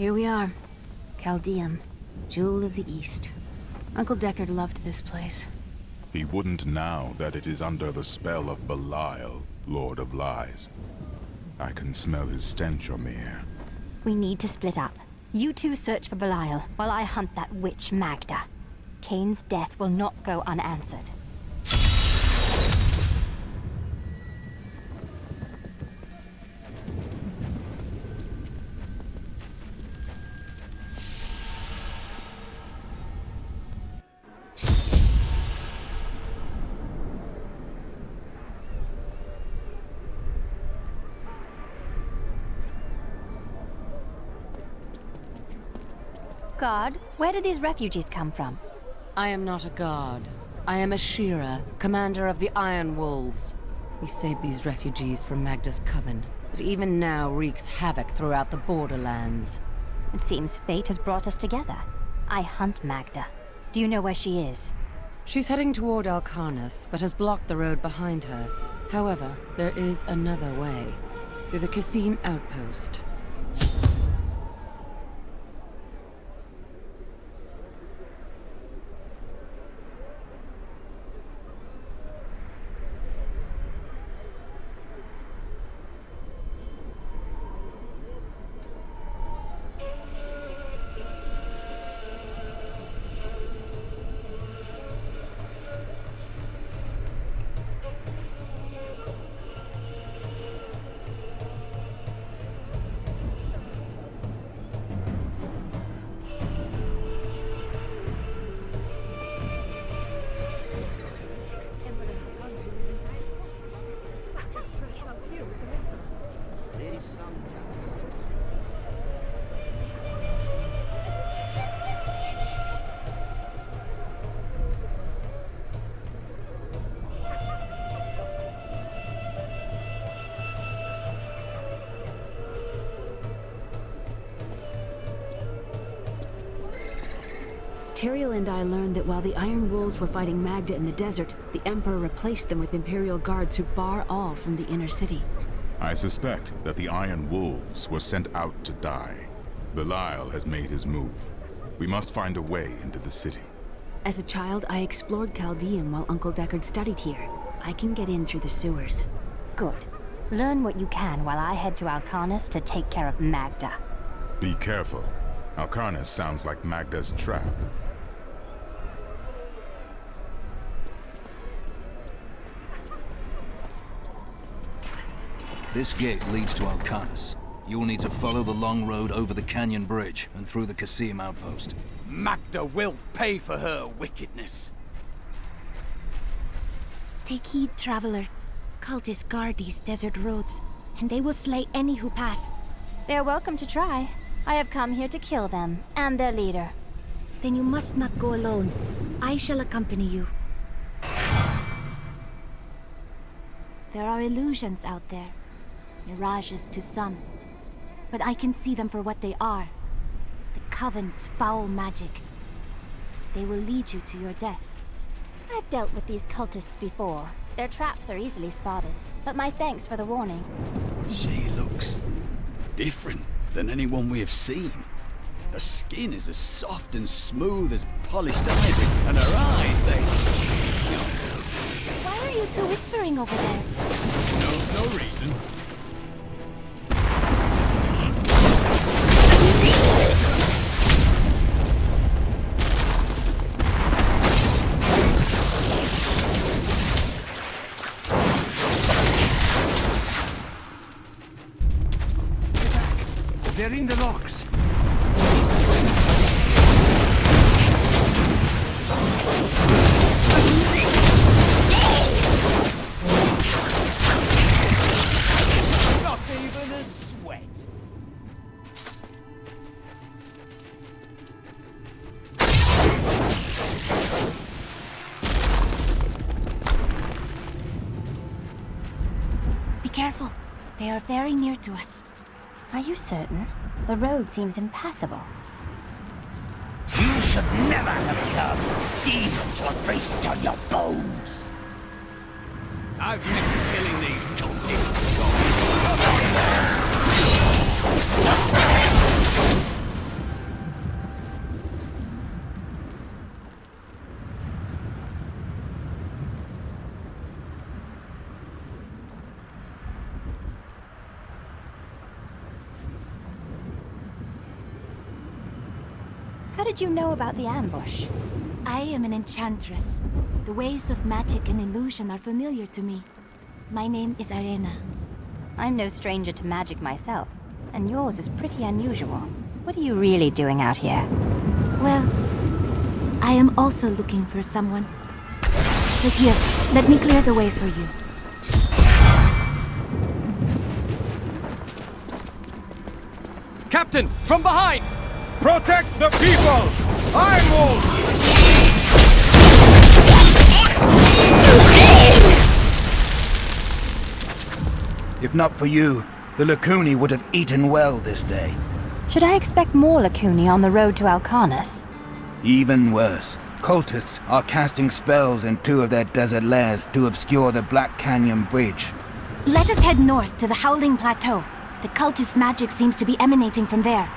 Here we are. Chaldeum, Jewel of the East. Uncle Deckard loved this place. He wouldn't now that it is under the spell of Belial, Lord of Lies. I can smell his stench on the air. We need to split up. You two search for Belial, while I hunt that witch Magda. Kane's death will not go unanswered. God, where did these refugees come from? I am not a god. I am a Shira, commander of the Iron Wolves. We saved these refugees from Magda's coven, but even now wreaks havoc throughout the borderlands. It seems fate has brought us together. I hunt Magda. Do you know where she is? She's heading toward Alcarnus, but has blocked the road behind her. However, there is another way. Through the Kasim outpost. Tyrael and I learned that while the Iron Wolves were fighting Magda in the desert, the Emperor replaced them with Imperial guards who bar all from the inner city. I suspect that the Iron Wolves were sent out to die. Belial has made his move. We must find a way into the city. As a child, I explored Chaldeum while Uncle Deckard studied here. I can get in through the sewers. Good. Learn what you can while I head to Alcarnus to take care of Magda. Be careful. Alcarnus sounds like Magda's trap. This gate leads to Alcarnus. You will need to follow the long road over the canyon bridge and through the Kasim outpost. Magda will pay for her wickedness. Take heed, traveler. Cultists guard these desert roads, and they will slay any who pass. They are welcome to try. I have come here to kill them, and their leader. Then you must not go alone. I shall accompany you. There are illusions out there. Mirages to some. But I can see them for what they are. The Coven's foul magic. They will lead you to your death. I've dealt with these cultists before. Their traps are easily spotted, but my thanks for the warning. She looks different than anyone we have seen. Her skin is as soft and smooth as polished ivory, and her eyes, they... Why are you two whispering over there? No reason. They're in the rocks. Not even a sweat. Be careful. They are very near to us. Are you certain? The road seems impassable. You should never have come. Demons will feast on your bones. I've missed killing these cultists. How did you know about the ambush? I am an enchantress. The ways of magic and illusion are familiar to me. My name is Arena. I'm no stranger to magic myself, and yours is pretty unusual. What are you really doing out here? Well, I am also looking for someone. But here, let me clear the way for you. Captain, from behind! Protect the people! Iron Wolf! If not for you, the Lacuni would have eaten well this day. Should I expect more Lacuni on the road to Alcanus? Even worse. Cultists are casting spells in 2 of their desert lairs to obscure the Black Canyon Bridge. Let us head north to the Howling Plateau. The cultist magic seems to be emanating from there.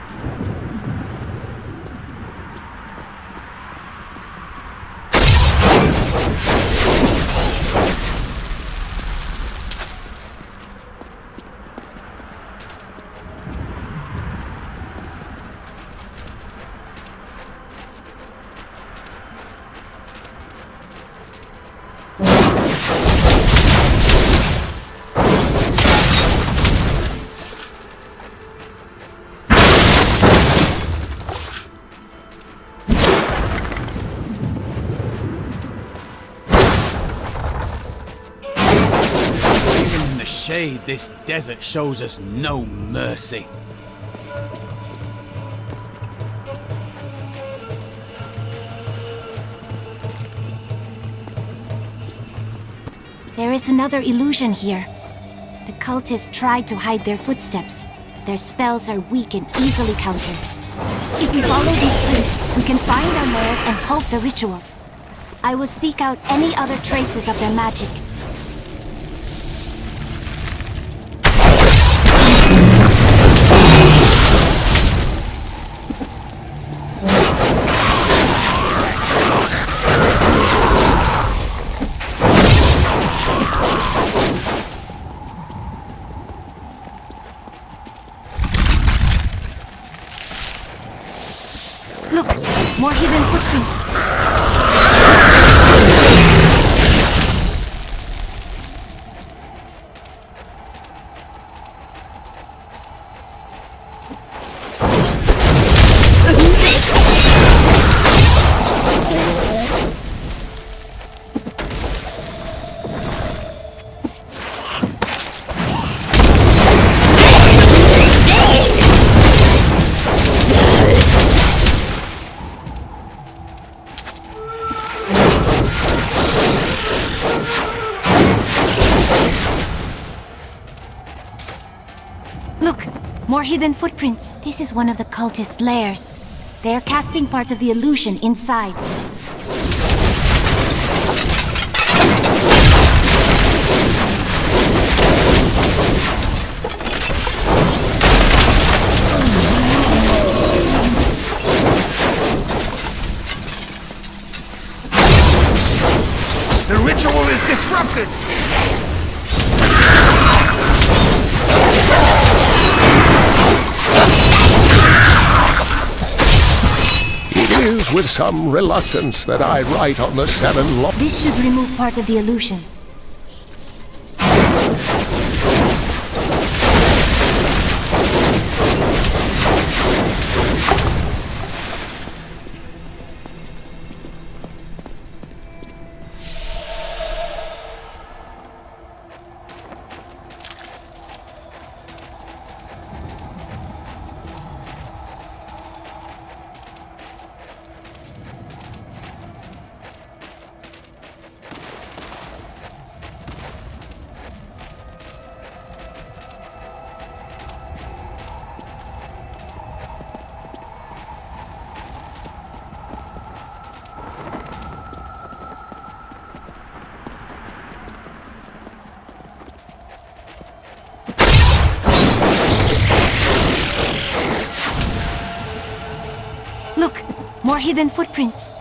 Shade, this desert shows us no mercy. There is another illusion here. The cultists tried to hide their footsteps. Their spells are weak and easily countered. If we follow these prints, we can find our lairs and halt the rituals. I will seek out any other traces of their magic. Look, more hidden footprints. Look, more hidden footprints. This is one of the cultist lairs. They are casting part of the illusion inside. The ritual is disrupted! It is with some reluctance that I write on the 7 laws. This should remove part of the illusion. Look, more hidden footprints.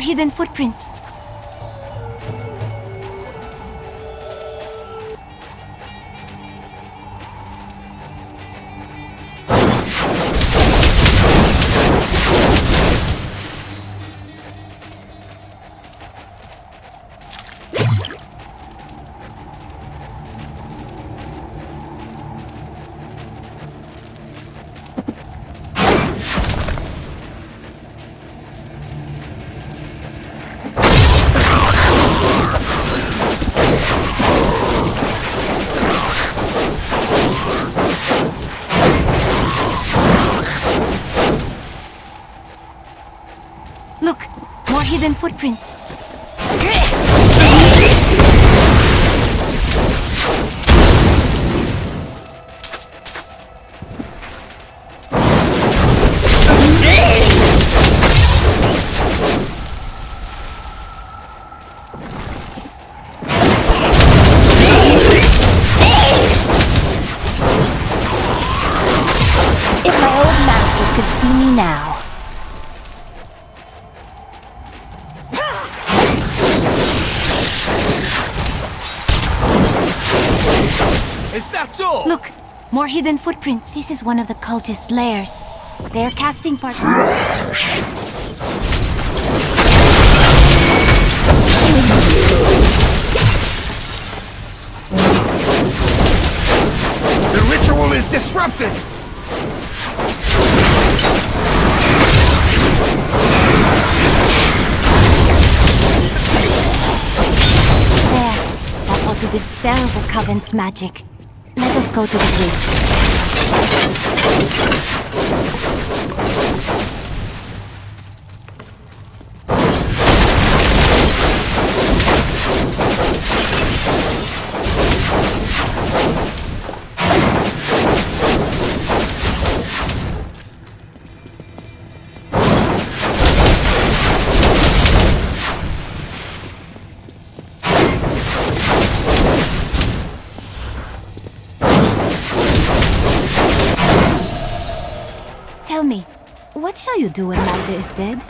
hidden footprints. Look, more hidden footprints. If my old masters could see me now. Is that all? Look, more hidden footprints. This is one of the cultist lairs. They're casting part. The ritual is disrupted! There. That ought to dispel the Coven's magic. Let us go to the bridge. Tell me, what shall you do when Magda is dead?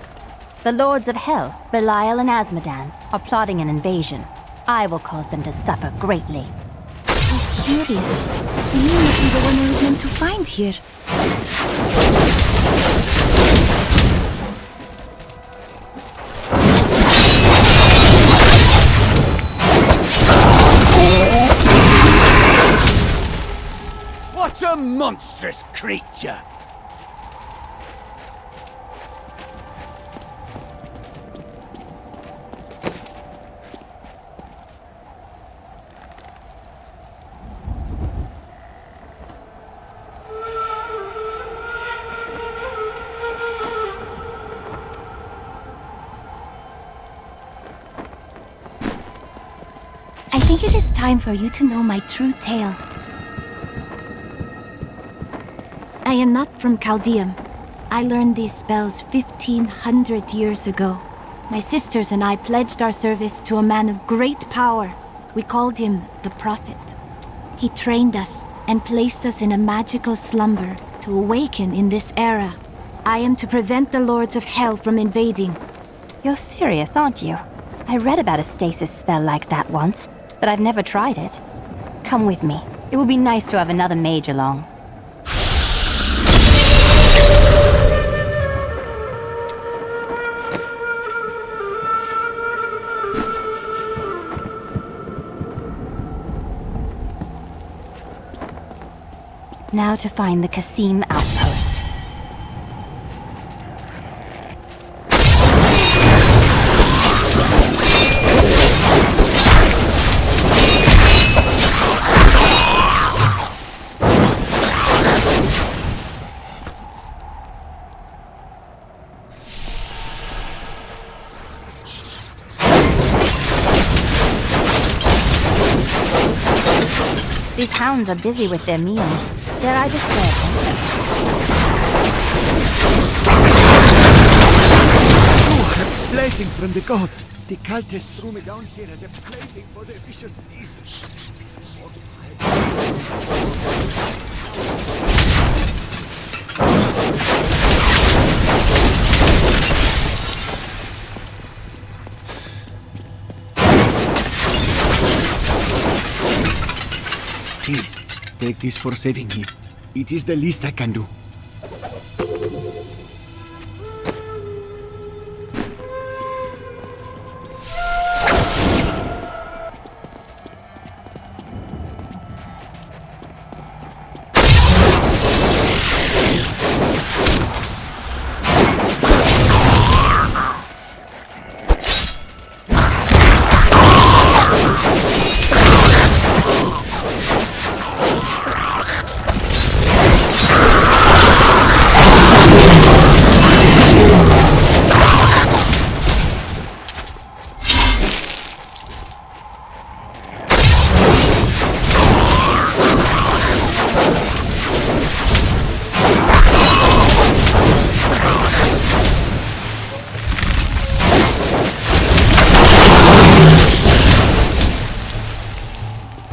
The Lords of Hell, Belial and Azmodan, are plotting an invasion. I will cause them to suffer greatly. Oh, curious. You must be the one I was meant to find here. What a monstrous creature! I think it is time for you to know my true tale. I am not from Chaldeum. I learned these spells 1,500 years ago. My sisters and I pledged our service to a man of great power. We called him the Prophet. He trained us and placed us in a magical slumber to awaken in this era. I am to prevent the Lords of Hell from invading. You're serious, aren't you? I read about a stasis spell like that once, but I've never tried it. Come with me. It will be nice to have another mage along. Now to find the Kasim outpost. These hounds are busy with their meals. Dare I disturb them? A blessing from the gods. The cultists threw me down here as a plaything for their vicious beasts. Please, take this for saving me. It is the least I can do.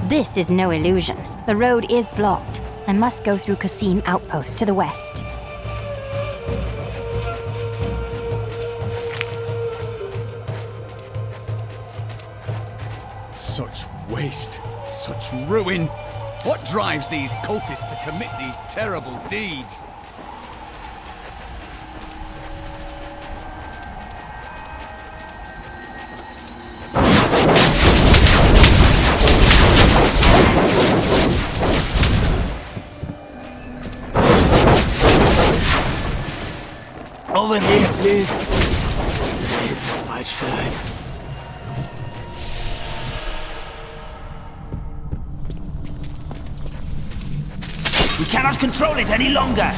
This is no illusion. The road is blocked. I must go through Qasim Outpost to the west. Such waste, such ruin. What drives these cultists to commit these terrible deeds? Over here, please. There isn't much time. We cannot control it any longer!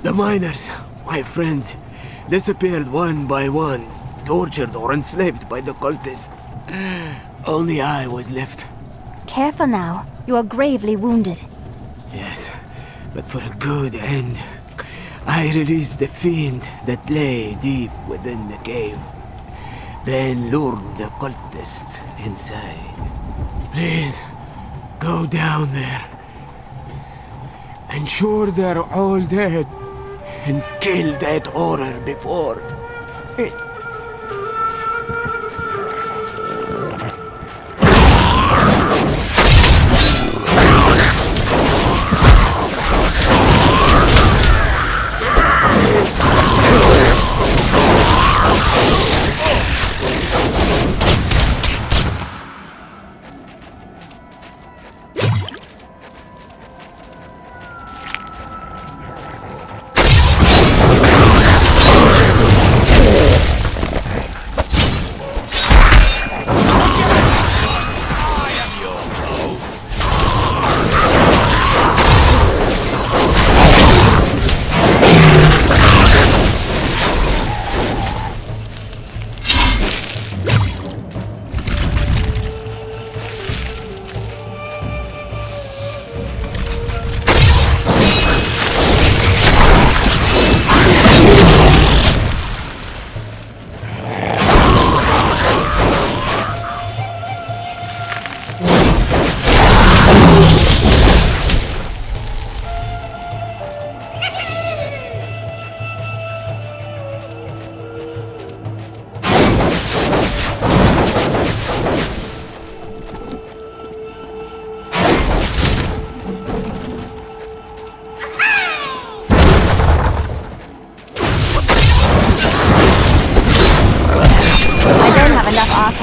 The miners, my friends, disappeared one by one, tortured or enslaved by the cultists. Only I was left. Careful now. You are gravely wounded. Yes, but for a good end. I released the fiend that lay deep within the cave, then lured the cultists inside. Please, go down there. Ensure they're all dead, and kill that horror before it.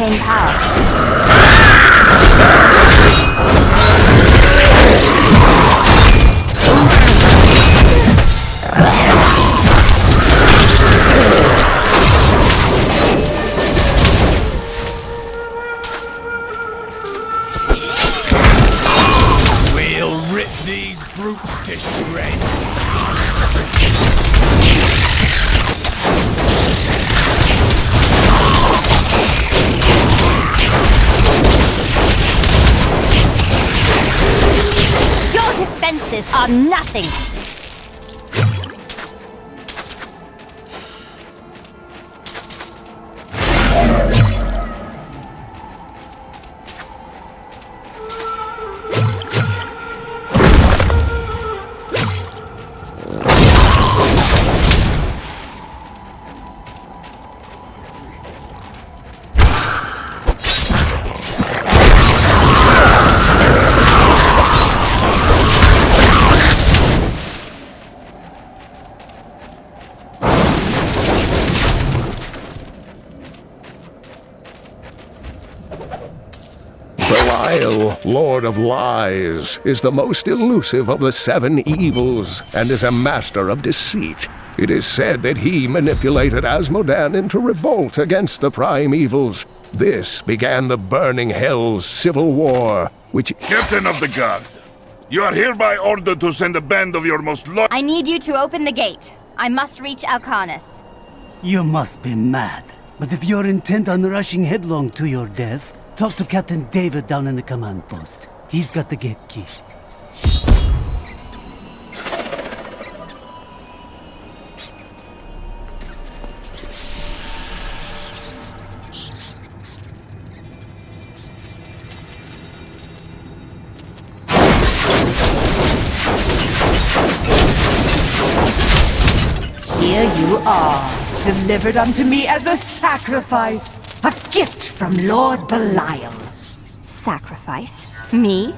arcane power. nothing! Belial, Lord of Lies, is the most elusive of the 7 evils and is a master of deceit. It is said that he manipulated Asmodan into revolt against the prime evils. This began the Burning Hell's civil war, which... Captain of the Guard, you are hereby ordered to send a band of your most loyal... I need you to open the gate. I must reach Alcanus. You must be mad. But if you're intent on rushing headlong to your death, talk to Captain David down in the command post. He's got the gate key. Here you are, delivered unto me as a sacrifice. A gift from Lord Belial. Sacrifice? Me?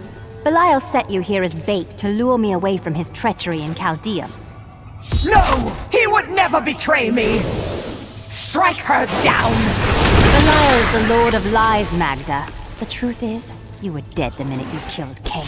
Belial set you here as bait to lure me away from his treachery in Chaldea. No! He would never betray me! Strike her down! Belial is the Lord of Lies, Magda. The truth is, you were dead the minute you killed Cain.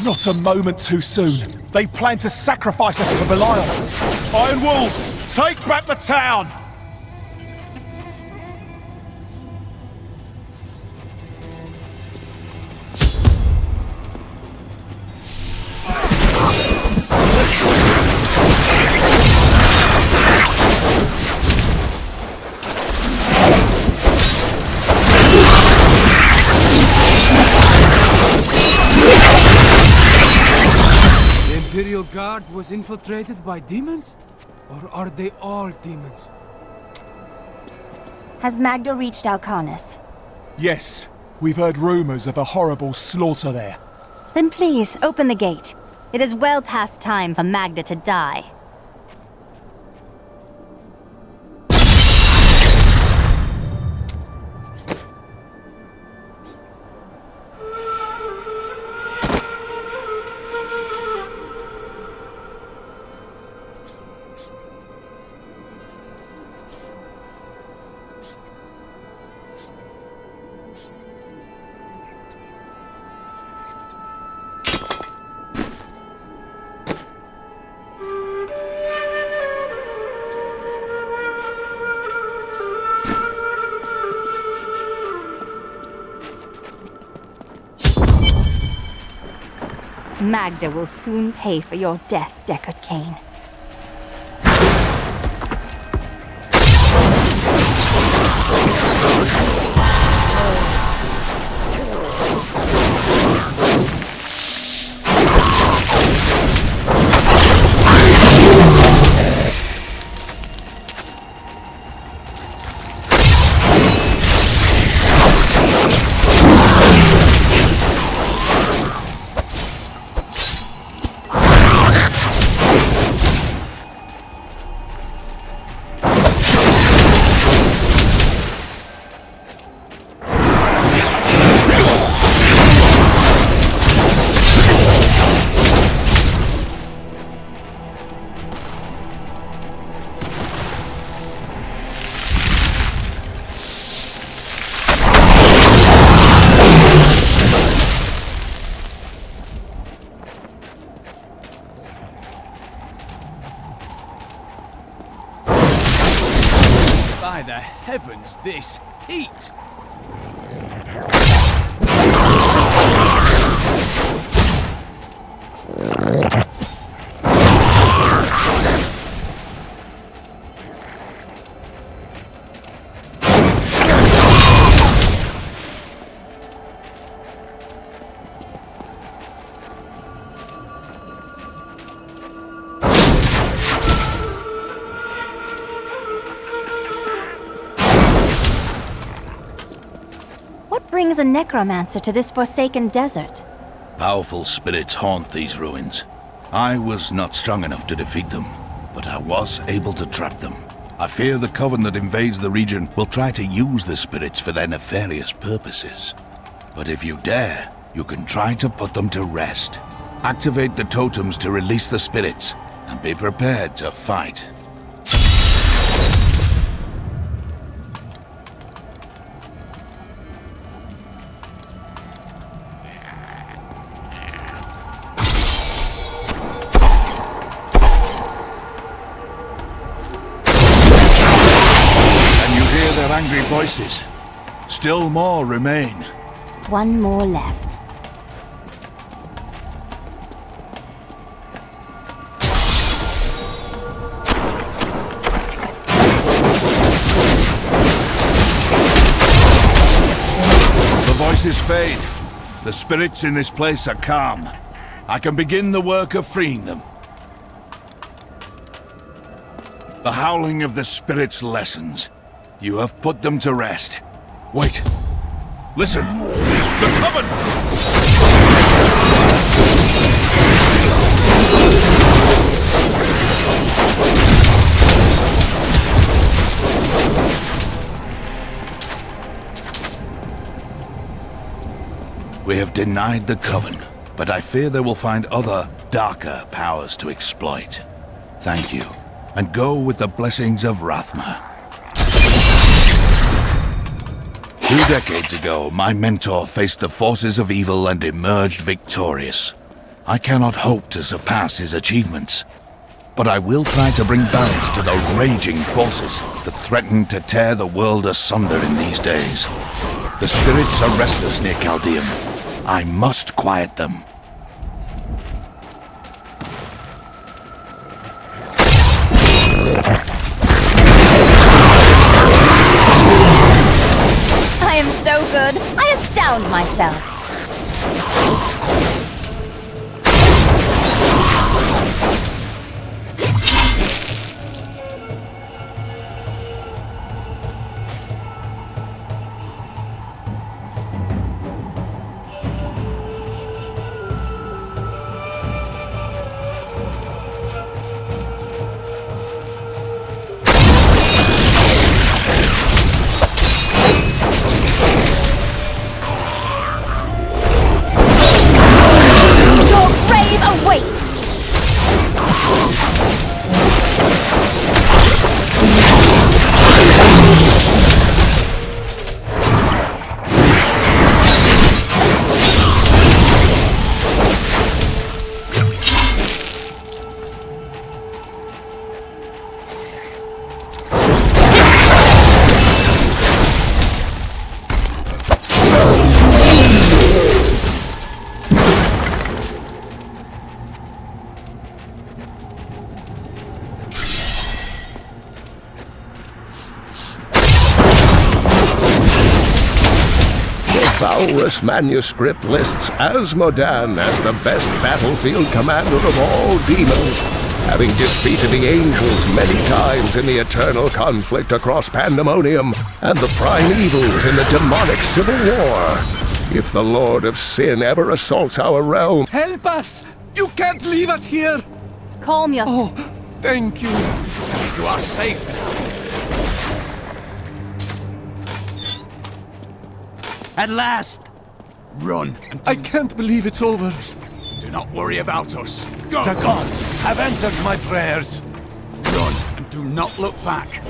Not a moment too soon. They plan to sacrifice us to Belial. Iron Wolves, take back the town! Imperial Guard was infiltrated by demons? Or are they all demons? Has Magda reached Alcanus? Yes, we've heard rumors of a horrible slaughter there. Then please, open the gate. It is well past time for Magda to die. Magda will soon pay for your death, Deckard Cain. By the heavens, this heat! brings a necromancer to this forsaken desert? Powerful spirits haunt these ruins. I was not strong enough to defeat them, but I was able to trap them. I fear the coven that invades the region will try to use the spirits for their nefarious purposes. But if you dare, you can try to put them to rest. Activate the totems to release the spirits, and be prepared to fight. Angry voices. Still more remain. One more left. The voices fade. The spirits in this place are calm. I can begin the work of freeing them. The howling of the spirits lessens. You have put them to rest. Wait. Listen. The coven! We have denied the coven, but I fear they will find other, darker powers to exploit. Thank you, and go with the blessings of Rathma. 2 decades ago, my mentor faced the forces of evil and emerged victorious. I cannot hope to surpass his achievements, but I will try to bring balance to the raging forces that threaten to tear the world asunder in these days. The spirits are restless near Chaldeum. I must quiet them. I am so good, I astound myself. Valrus manuscript lists Asmodan as the best battlefield commander of all demons, having defeated the angels many times in the eternal conflict across Pandemonium and the primevals in the demonic civil war. If the Lord of Sin ever assaults our realm... Help us! You can't leave us here! Calm yourself. Oh, thank you. You are safe. At last! Run! I can't believe it's over. Do not worry about us. Go! The gods have answered my prayers. Run, and do not look back.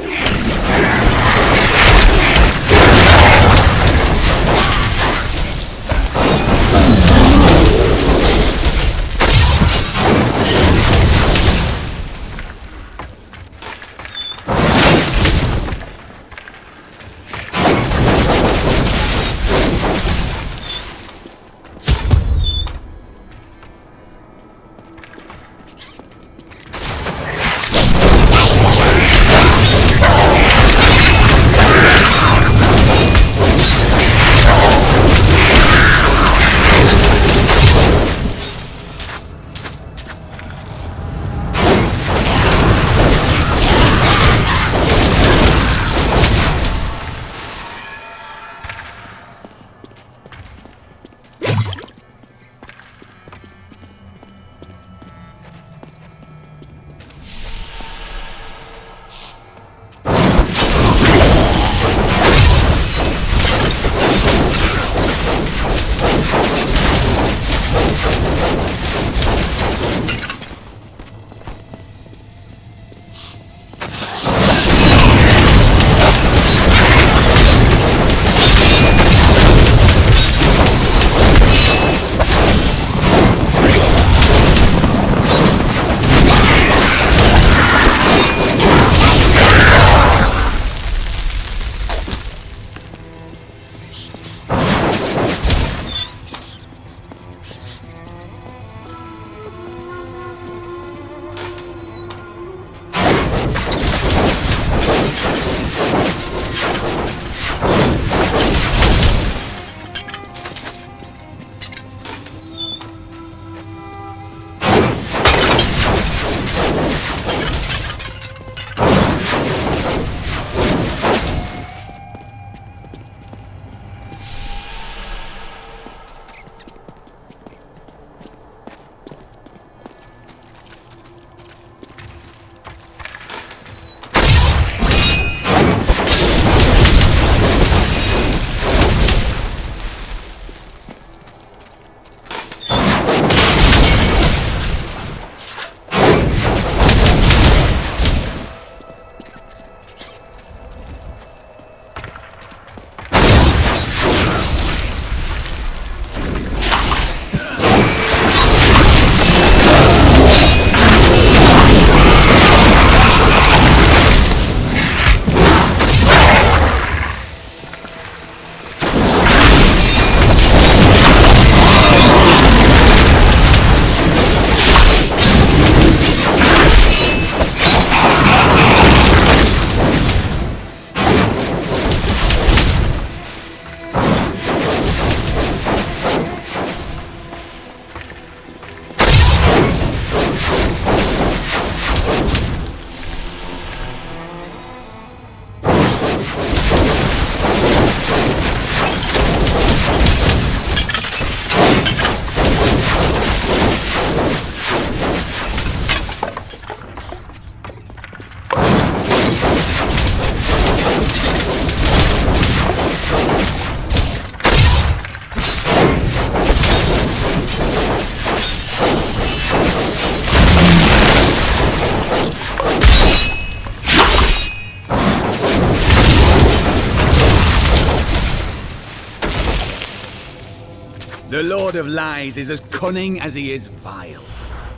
The Lord of Lies is as cunning as he is vile.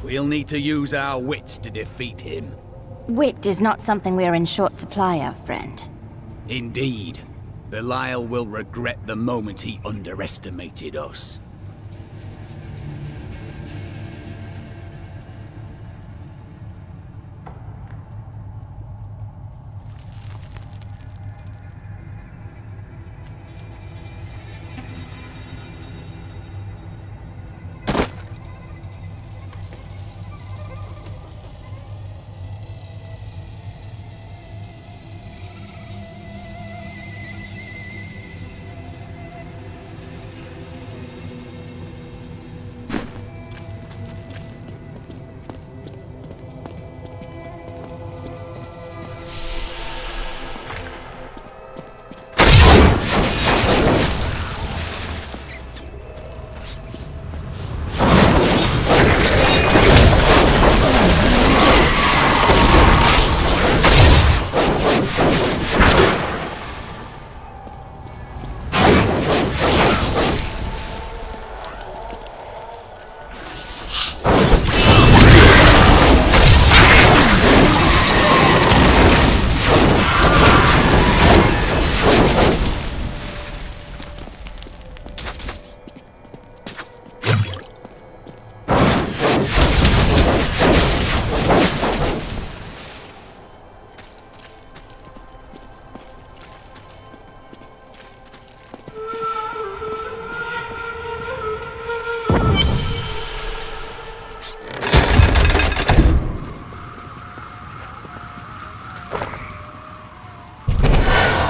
We'll need to use our wits to defeat him. Wit is not something we are in short supply of, friend. Indeed. Belial will regret the moment he underestimated us.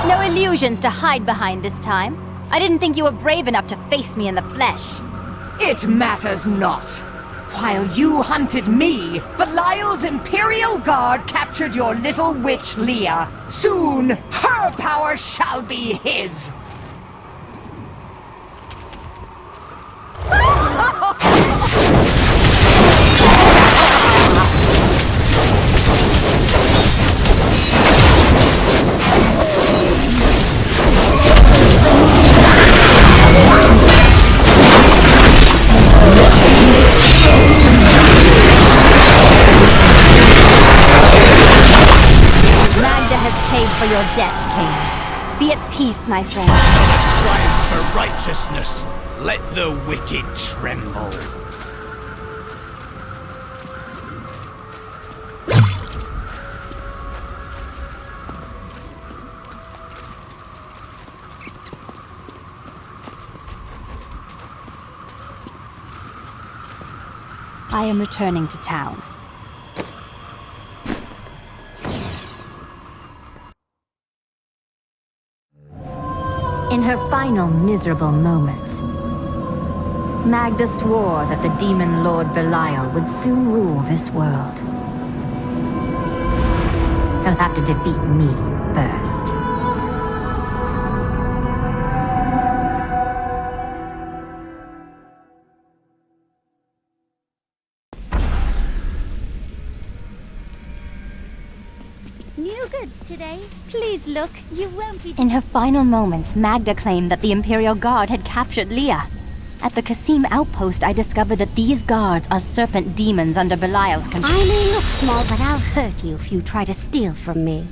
No illusions to hide behind this time. I didn't think you were brave enough to face me in the flesh. It matters not. While you hunted me, Belial's Imperial Guard captured your little witch Leah. Soon, her power shall be his. For your death, King. Be at peace, my friend. Triumph for righteousness. Let the wicked tremble. I am returning to town. In her final miserable moments, Magda swore that the demon lord Belial would soon rule this world. He'll have to defeat me first. New goods today. Please look, you won't be... In her final moments, Magda claimed that the Imperial Guard had captured Leah. At the Qasim outpost, I discovered that these guards are serpent demons under Belial's control. I may look small, but I'll hurt you if you try to steal from me.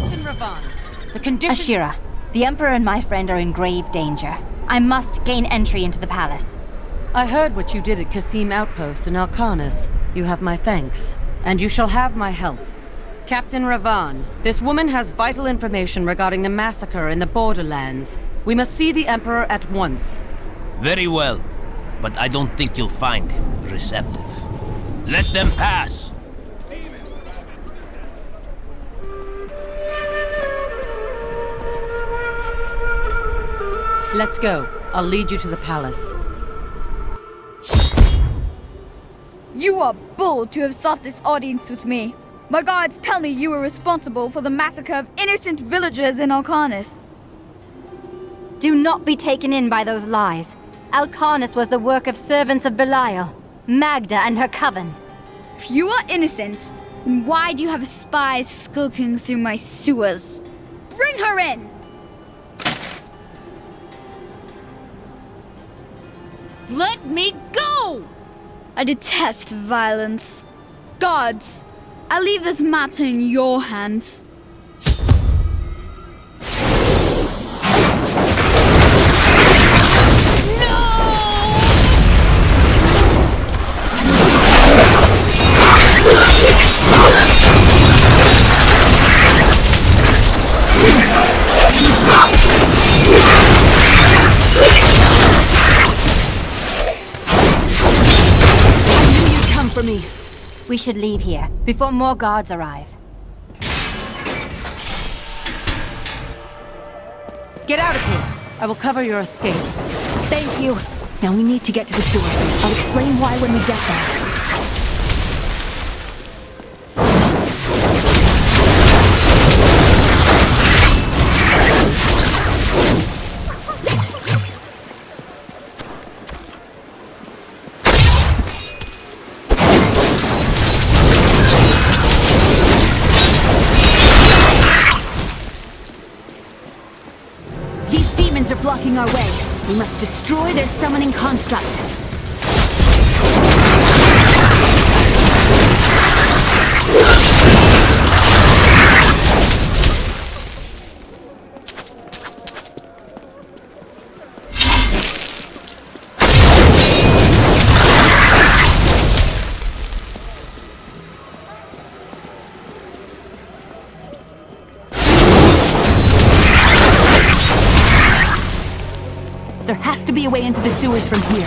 Captain Ravan, the condition... Ashira, the Emperor and my friend are in grave danger. I must gain entry into the palace. I heard what you did at Kasim Outpost in Alcanis. You have my thanks, and you shall have my help. Captain Ravan, this woman has vital information regarding the massacre in the Borderlands. We must see the Emperor at once. Very well, but I don't think you'll find him receptive. Let them pass! Let's go. I'll lead you to the palace. You are bold to have sought this audience with me. My guards tell me you were responsible for the massacre of innocent villagers in Alcanis. Do not be taken in by those lies. Alcanis was the work of servants of Belial, Magda and her coven. If you are innocent, then why do you have spies skulking through my sewers? Bring her in! Let me go! I detest violence. Guards, I'll leave this matter in your hands. For me. We should leave here, before more guards arrive. Get out of here! I will cover your escape. Thank you. Now we need to get to the sewers. I'll explain why when we get there. Are blocking our way. We must destroy their summoning construct. There has to be a way into the sewers from here.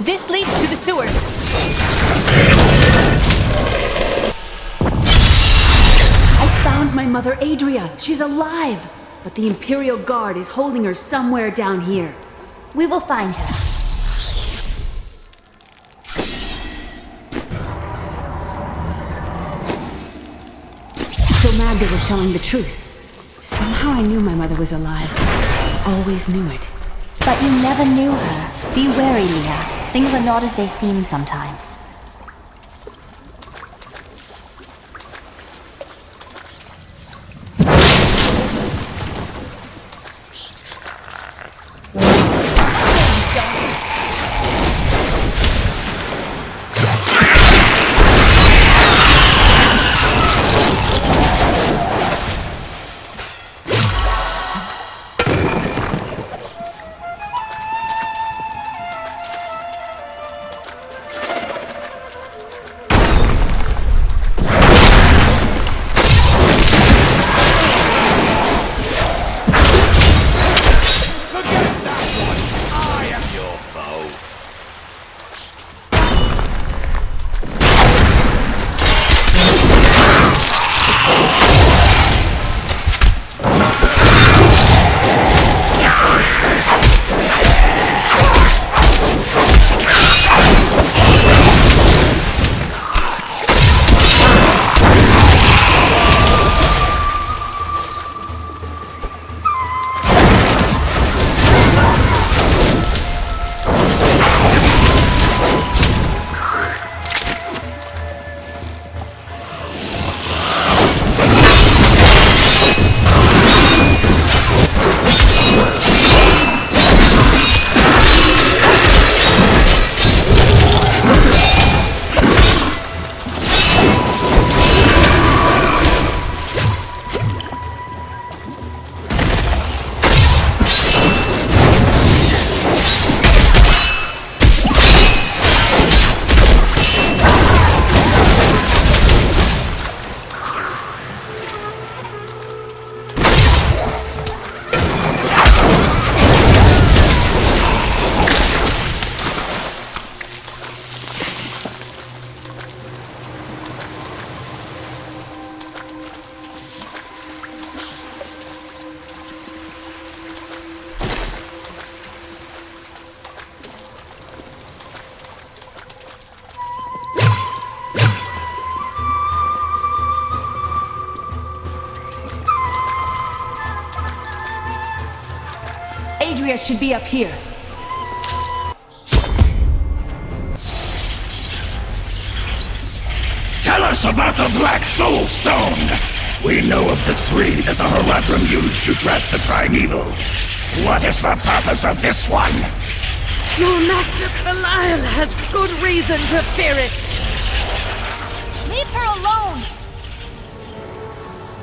This leads to the sewers. I found my mother Adria. She's alive. But the Imperial Guard is holding her somewhere down here. We will find her. So Magda was telling the truth. Somehow I knew my mother was alive. Always knew it. But you never knew her. Be wary, Leah. Things are not as they seem sometimes. Adria should be up here. Tell us about the Black Soul Stone! We know of the 3 that the Horadrim used to trap the Primevals. What is the purpose of this one? Your master Belial has good reason to fear it. Leave her alone!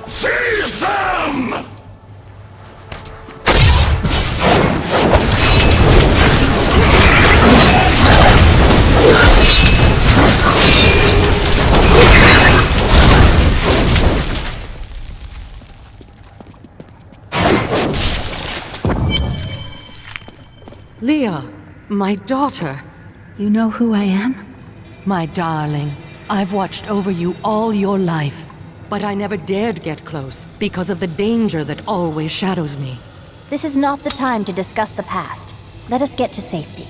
Seize them! Leah, my daughter. You know who I am? My darling, I've watched over you all your life. But I never dared get close because of the danger that always shadows me. This is not the time to discuss the past. Let us get to safety.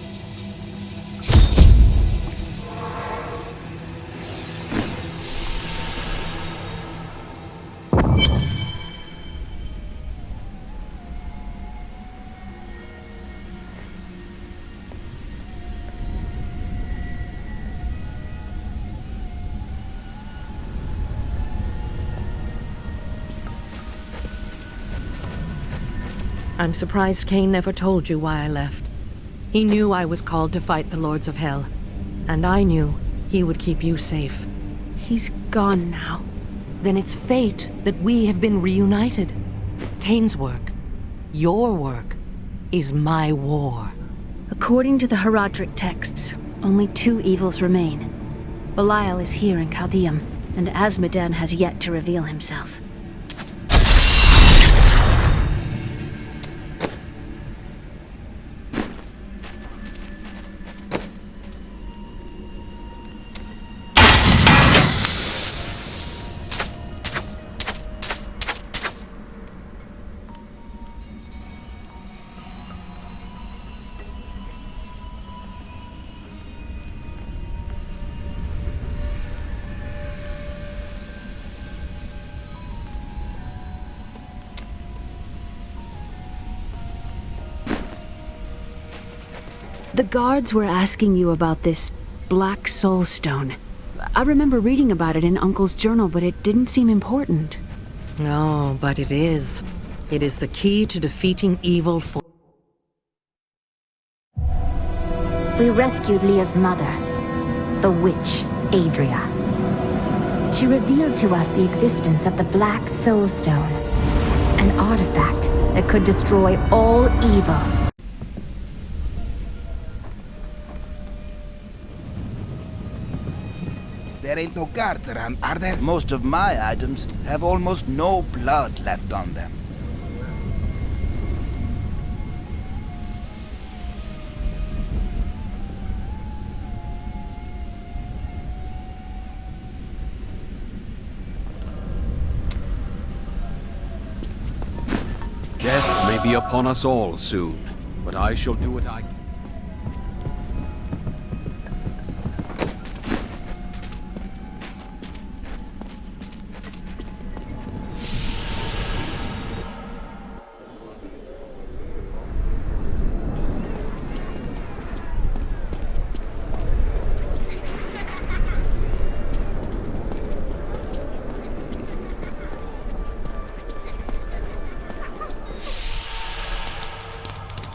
I'm surprised Cain never told you why I left. He knew I was called to fight the Lords of Hell, and I knew he would keep you safe. He's gone now. Then it's fate that we have been reunited. Cain's work, your work, is my war. According to the Horadric texts, only 2 evils remain. Belial is here in Chaldeum, and Azmodan has yet to reveal himself. The guards were asking you about this Black Soul Stone. I remember reading about it in Uncle's journal, but it didn't seem important. No, but it is. It is the key to defeating evil for... We rescued Leah's mother, the witch, Adria. She revealed to us the existence of the Black Soul Stone, an artifact that could destroy all evil. There ain't no guards around, are there? Most of my items have almost no blood left on them. Death may be upon us all soon, but I shall do what I can.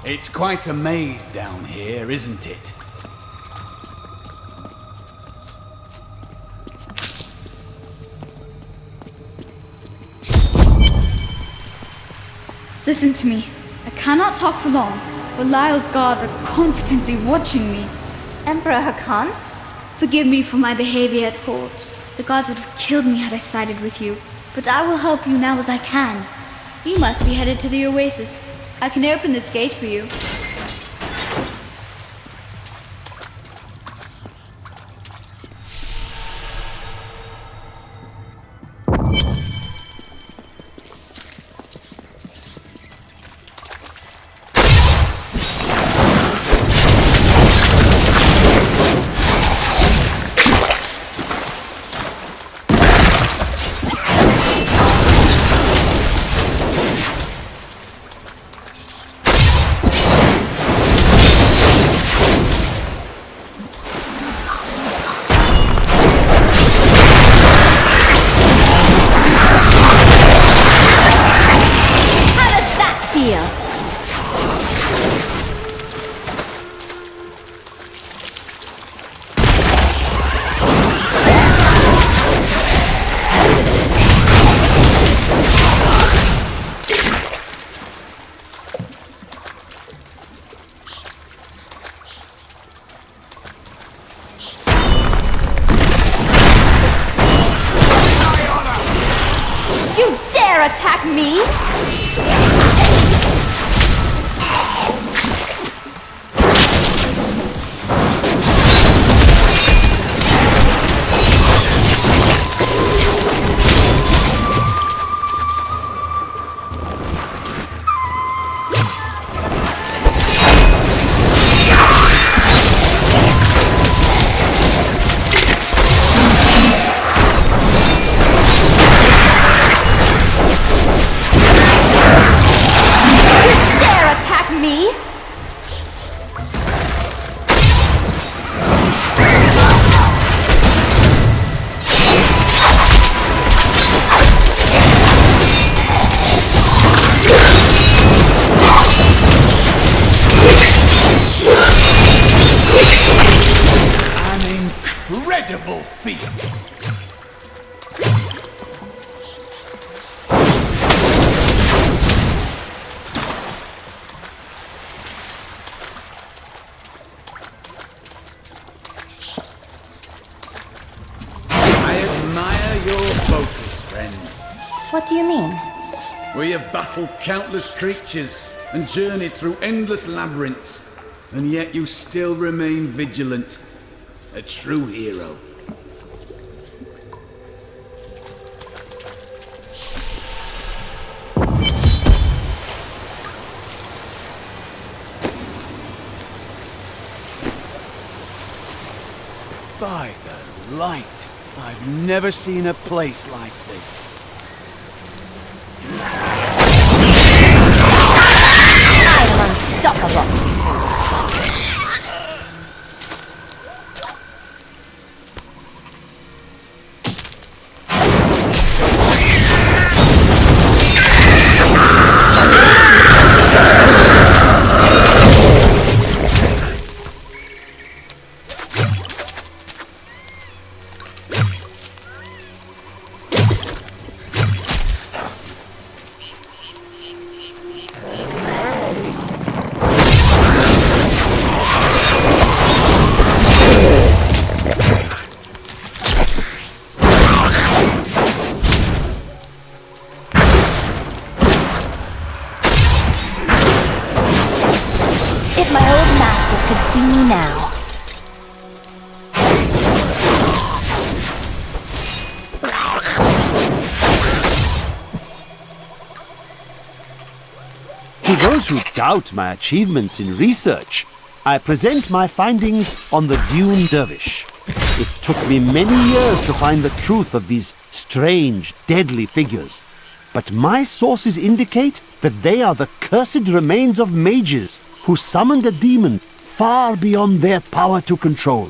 It's quite a maze down here, isn't it? Listen to me. I cannot talk for long. Belial's guards are constantly watching me. Emperor Hakan? Forgive me for my behavior at court. The gods would have killed me had I sided with you. But I will help you now as I can. You must be headed to the oasis. I can open this gate for you. attack me? Incredible feat! I admire your focus, friend. What do you mean? We have battled countless creatures and journeyed through endless labyrinths, and yet you still remain vigilant. A true hero. By the light, I've never seen a place like this. I'm unstoppable. If my old masters could see me now. To those who doubt my achievements in research, I present my findings on the Dune Dervish. It took me many years to find the truth of these strange, deadly figures. But my sources indicate that they are the cursed remains of mages who summoned a demon far beyond their power to control.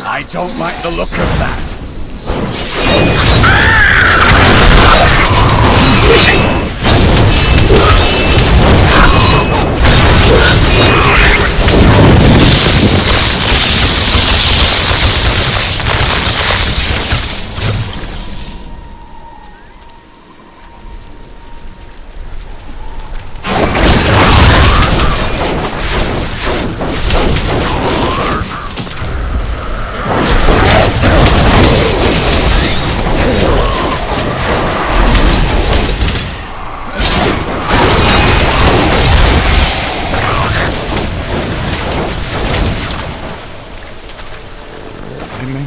I don't like the look of that.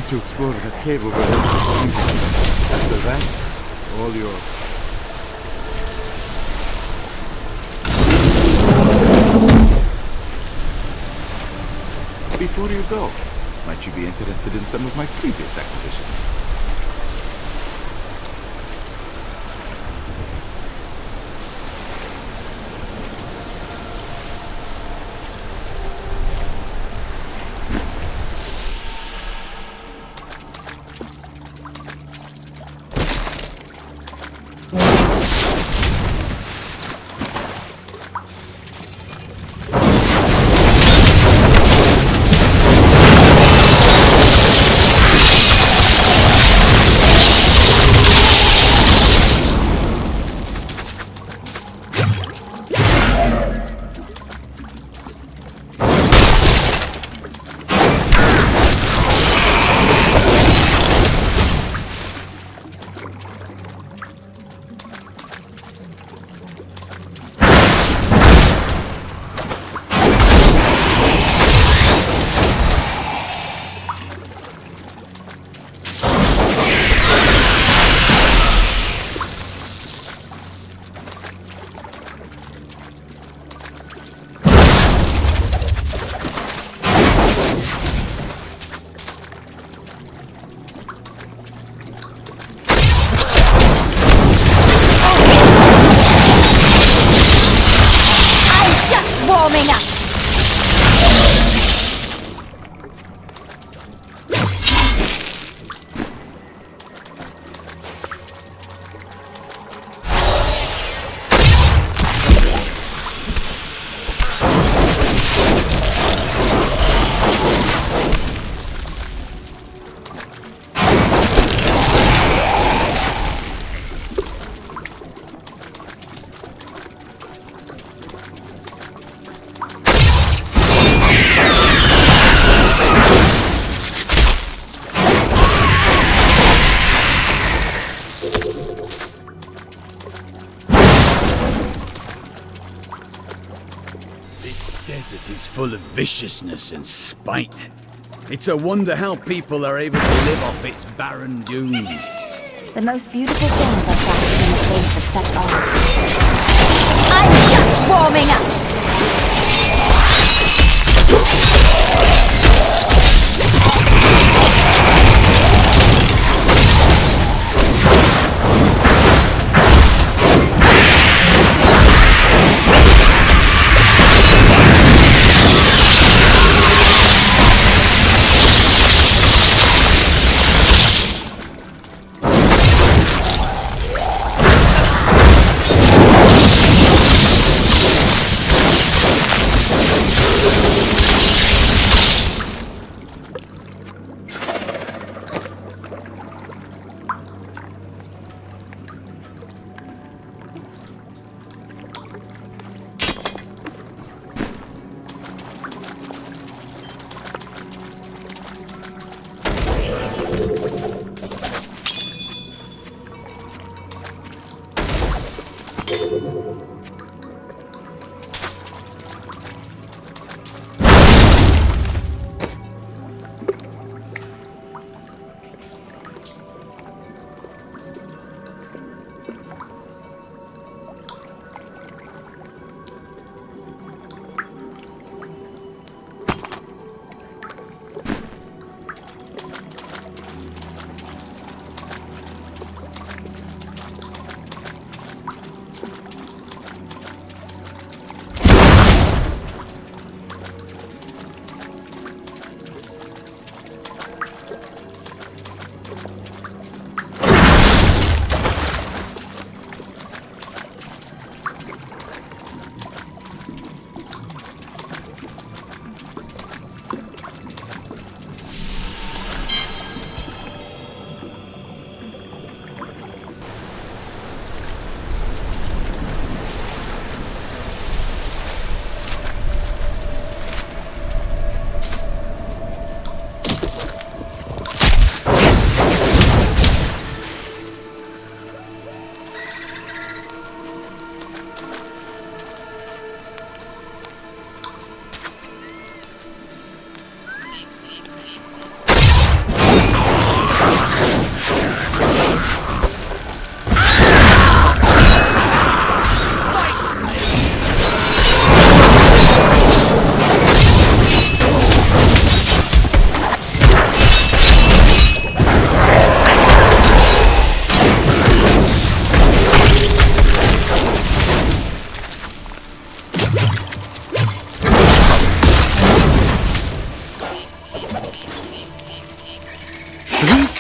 To explore the cave over there. After that, it's all yours. Before you go, might you be interested in some of my previous acquisitions? Warming up. Desert is full of viciousness and spite. It's a wonder how people are able to live off its barren dunes. The most beautiful things are crafted in the face of such odds. I'm just warming up!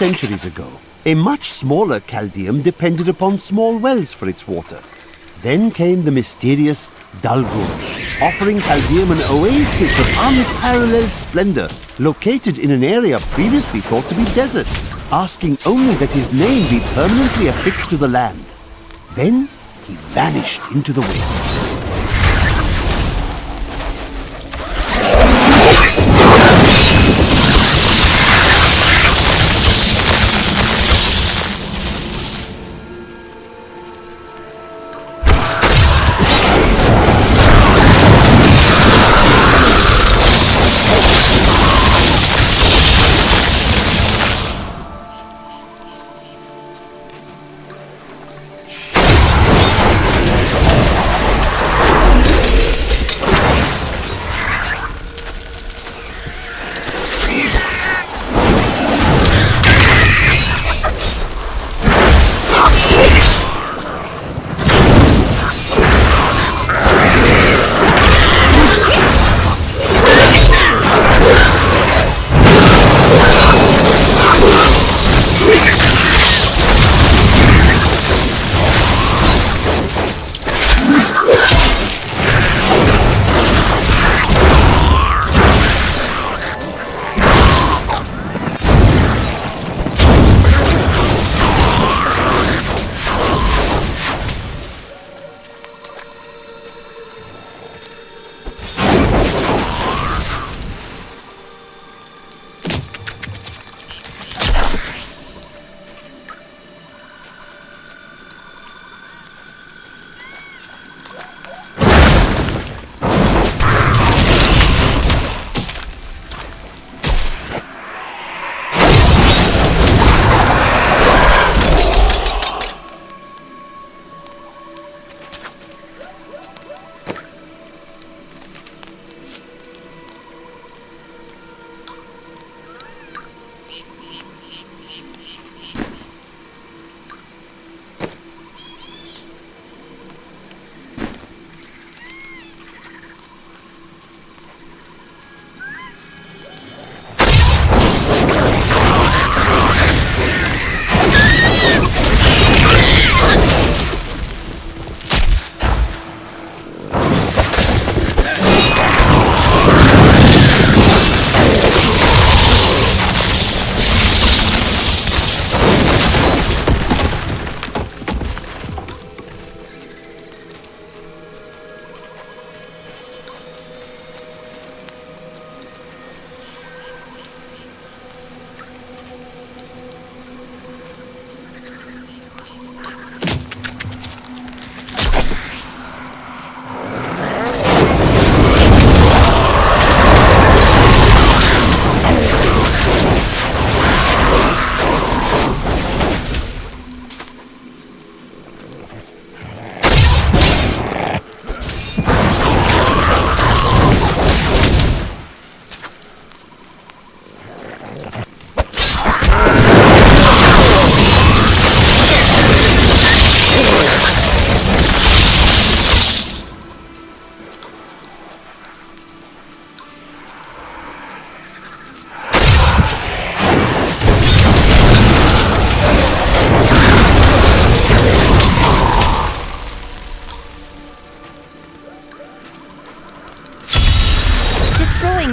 centuries ago, a much smaller Chaldeum depended upon small wells for its water. Then came the mysterious Dalgur, offering Chaldeum an oasis of unparalleled splendor, located in an area previously thought to be desert, asking only that his name be permanently affixed to the land. Then he vanished into the wastes.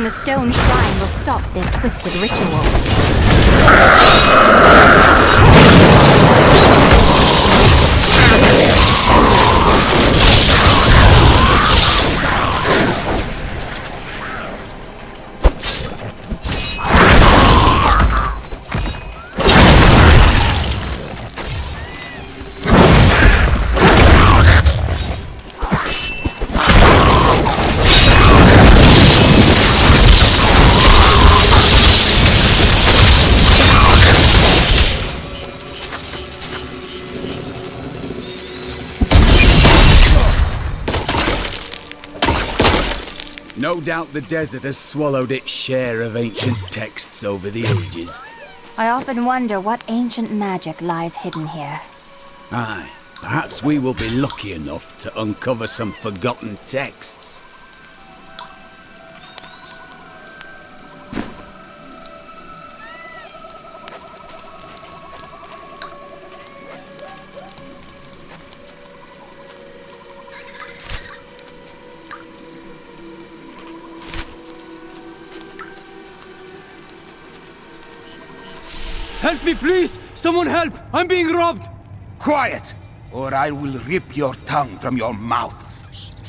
The stone shrine will stop their twisted ritual. No doubt the desert has swallowed its share of ancient texts over the ages. I often wonder what ancient magic lies hidden here. Aye, perhaps we will be lucky enough to uncover some forgotten texts. Help me, please! Someone help! I'm being robbed! Quiet, or I will rip your tongue from your mouth.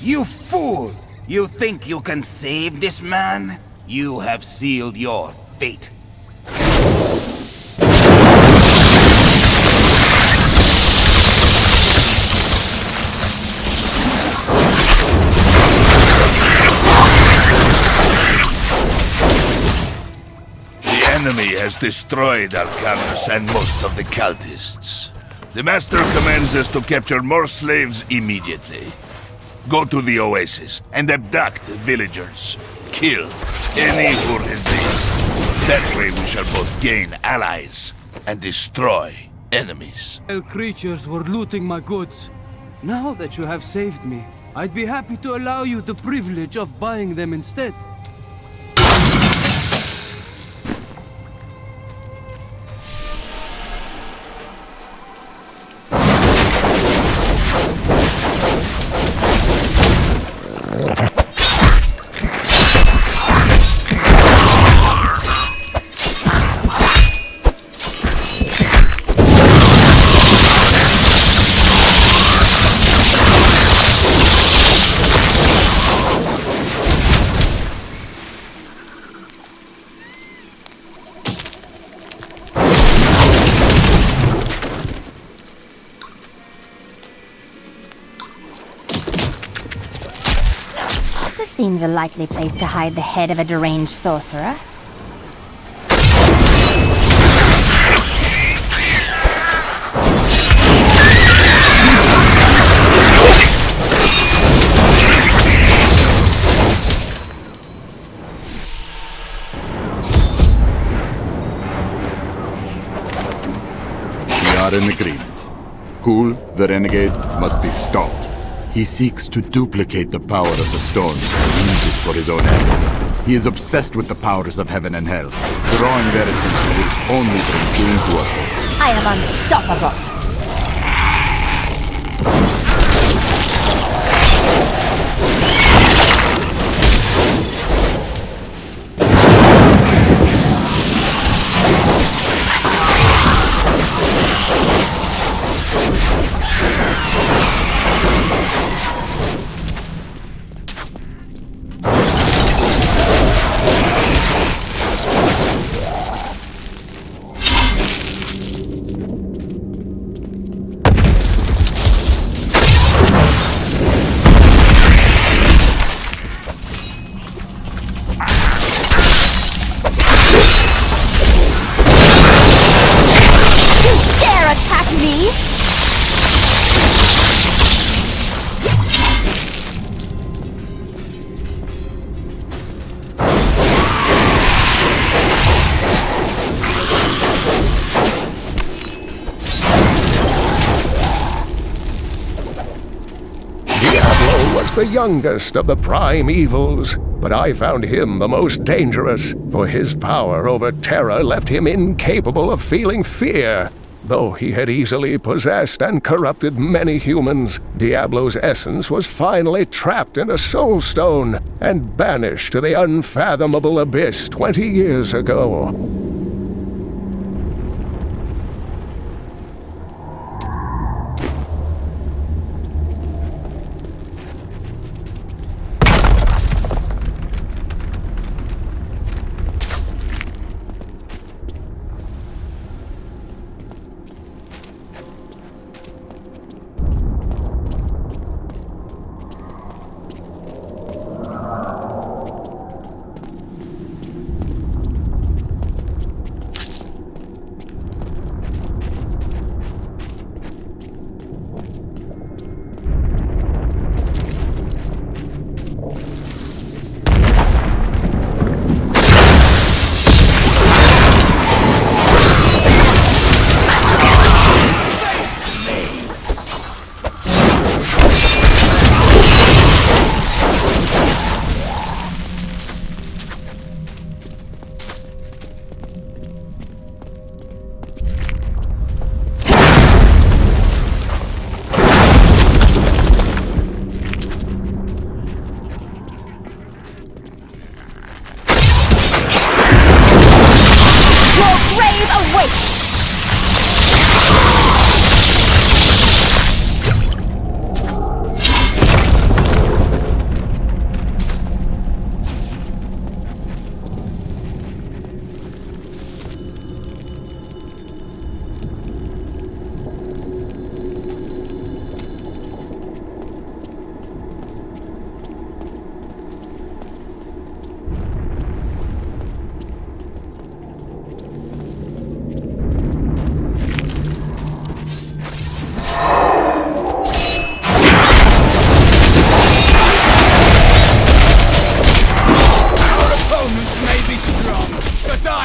You fool! You think you can save this man? You have sealed your fate. The enemy has destroyed Arcanus and most of the cultists. The Master commands us to capture more slaves immediately. Go to the oasis and abduct the villagers. Kill any who resist. That way we shall both gain allies and destroy enemies. Creatures were looting my goods. Now that you have saved me, I'd be happy to allow you the privilege of buying them instead. This seems a likely place to hide the head of a deranged sorcerer. We are in agreement. Kul, the renegade, must be stopped. He seeks to duplicate the power of the stone and use it for his own ends. He is obsessed with the powers of heaven and hell. Drawing their attention will only bring doom to us all. I am unstoppable. The youngest of the prime evils, but I found him the most dangerous, for his power over terror left him incapable of feeling fear. Though he had easily possessed and corrupted many humans, Diablo's essence was finally trapped in a soul stone and banished to the unfathomable abyss 20 years ago.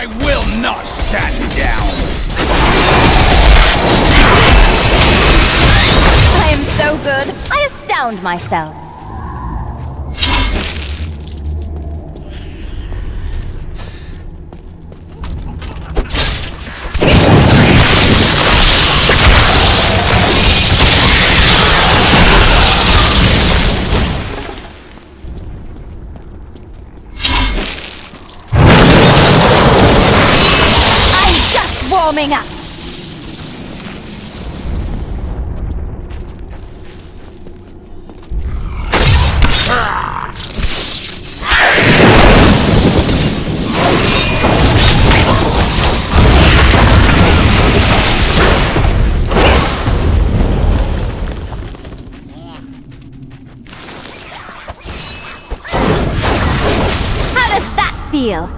I will not stand down! I am so good, I astound myself. Warming up. How does that feel?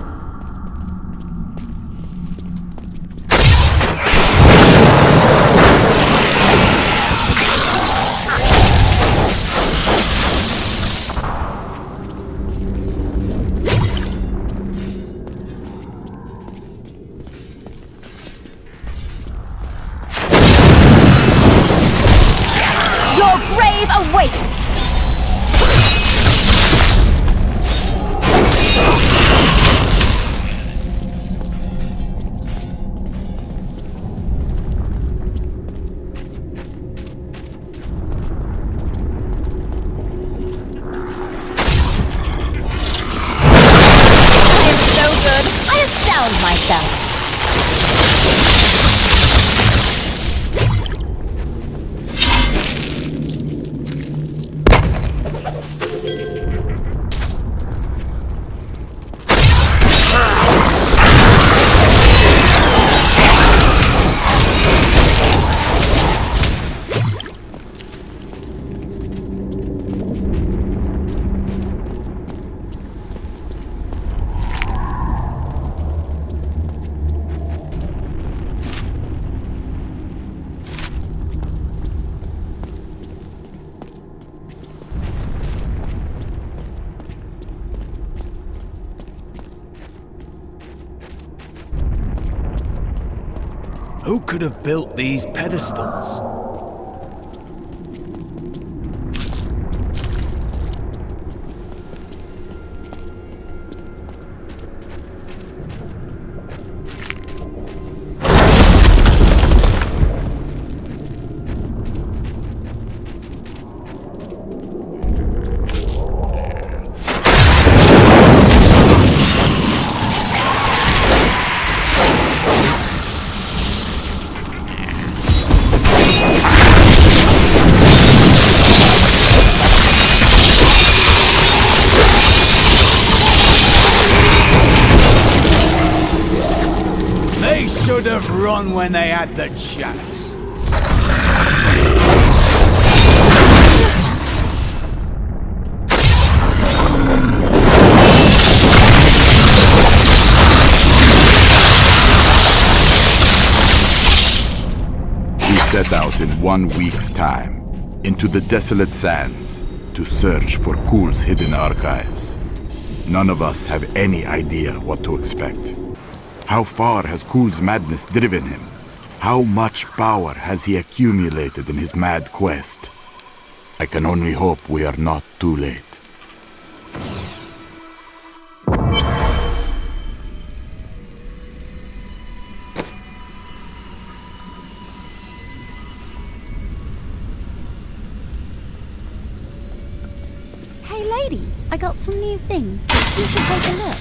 Who could have built these pedestals? Should have run when they had the chance. We set out in 1 week's time, into the desolate sands, to search for Kul's hidden archives. None of us have any idea what to expect. How far has Kul's madness driven him? How much power has he accumulated in his mad quest? I can only hope we are not too late. Hey lady, I got some new things. You should take a look.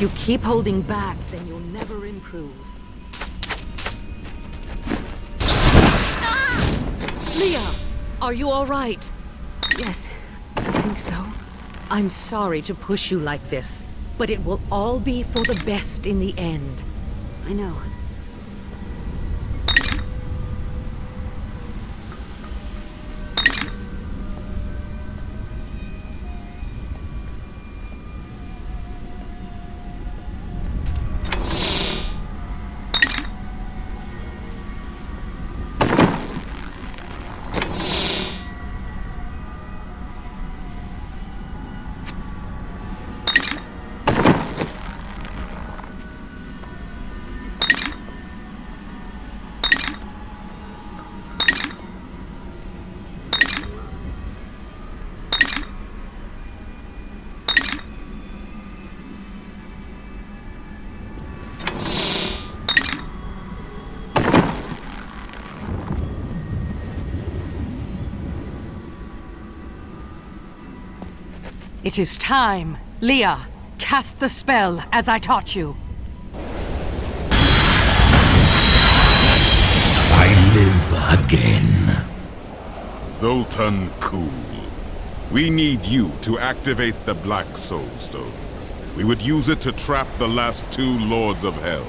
If you keep holding back, then you'll never improve. Leah, are you all right? Yes, I think so. I'm sorry to push you like this, but it will all be for the best in the end. I know. It is time. Leah, cast the spell as I taught you. I live again. Zoltan Kuhl. We need you to activate the Black Soul Stone. We would use it to trap the last two Lords of Hell.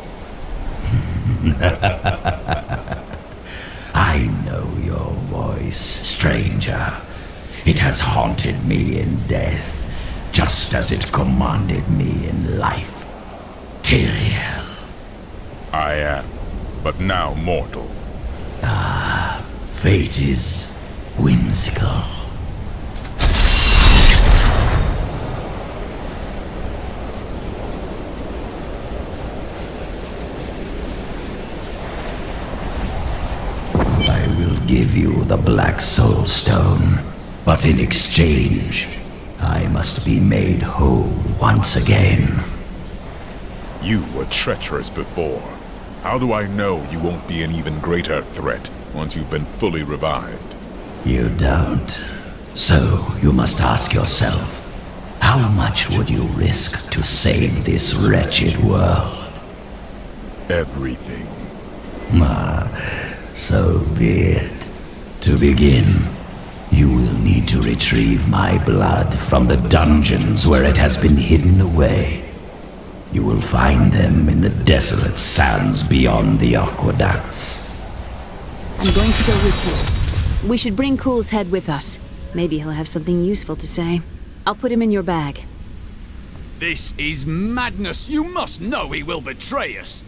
I know your voice, stranger. It has haunted me in death, just as it commanded me in life. Tyrael. I am, but now mortal. Ah, fate is whimsical. I will give you the Black Soul Stone, but in exchange, I must be made whole once again. You were treacherous before. How do I know you won't be an even greater threat once you've been fully revived? You don't. So you must ask yourself, how much would you risk to save this wretched world? Everything. So be it. To begin, you will need to retrieve my blood from the dungeons where it has been hidden away. You will find them in the desolate sands beyond the aqueducts. I'm going to go with you. We should bring Kuhl's head with us. Maybe he'll have something useful to say. I'll put him in your bag. This is madness. You must know he will betray us.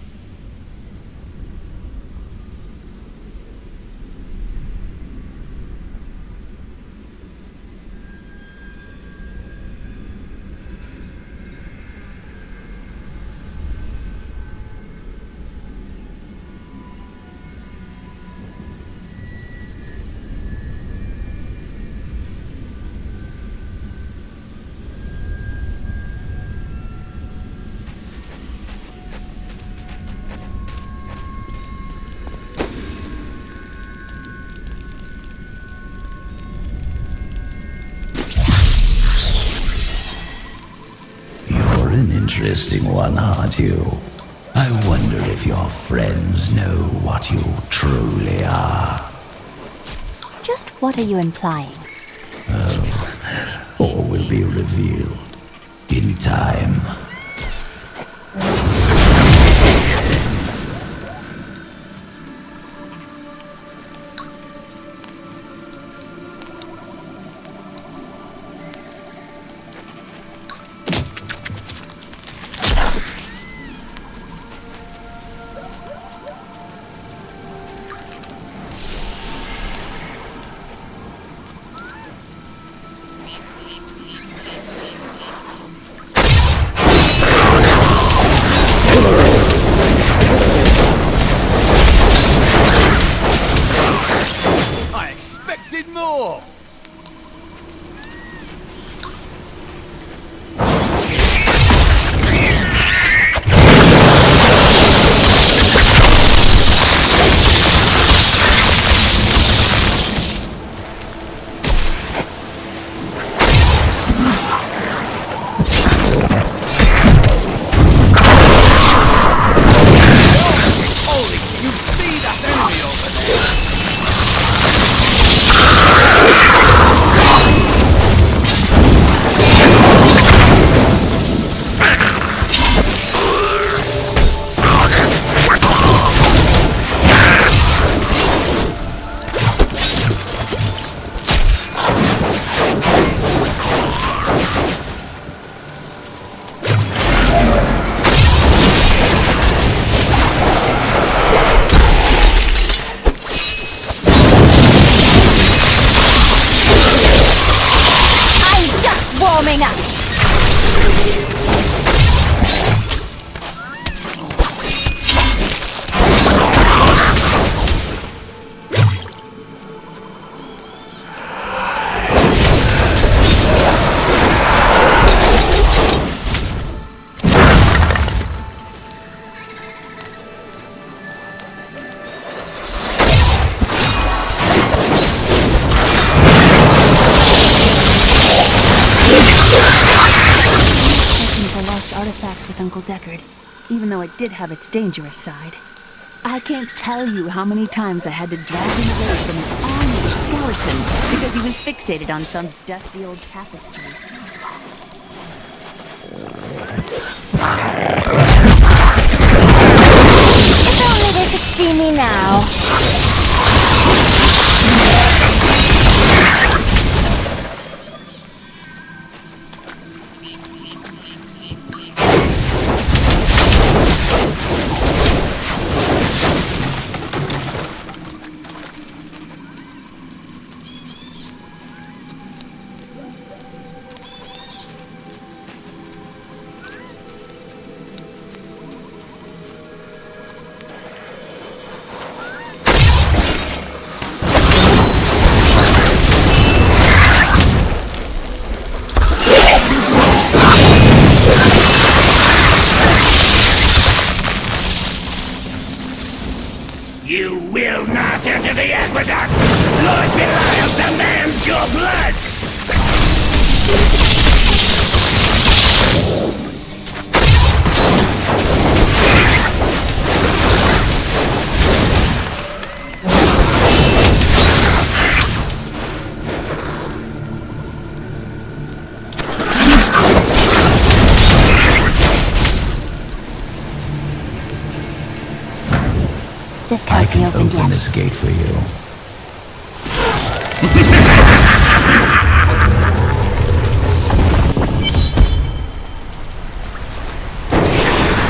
An interesting one, aren't you? I wonder if your friends know what you truly are. Just what are you implying? All will be revealed in time. Uncle Deckard, even though it did have its dangerous side. I can't tell you how many times I had to drag him away from his army of skeletons because he was fixated on some dusty old tapestry. Only they could see me now. You will not enter the aqueduct! Lord Belial demands your blood! This can't be opened Open yet. this gate for you.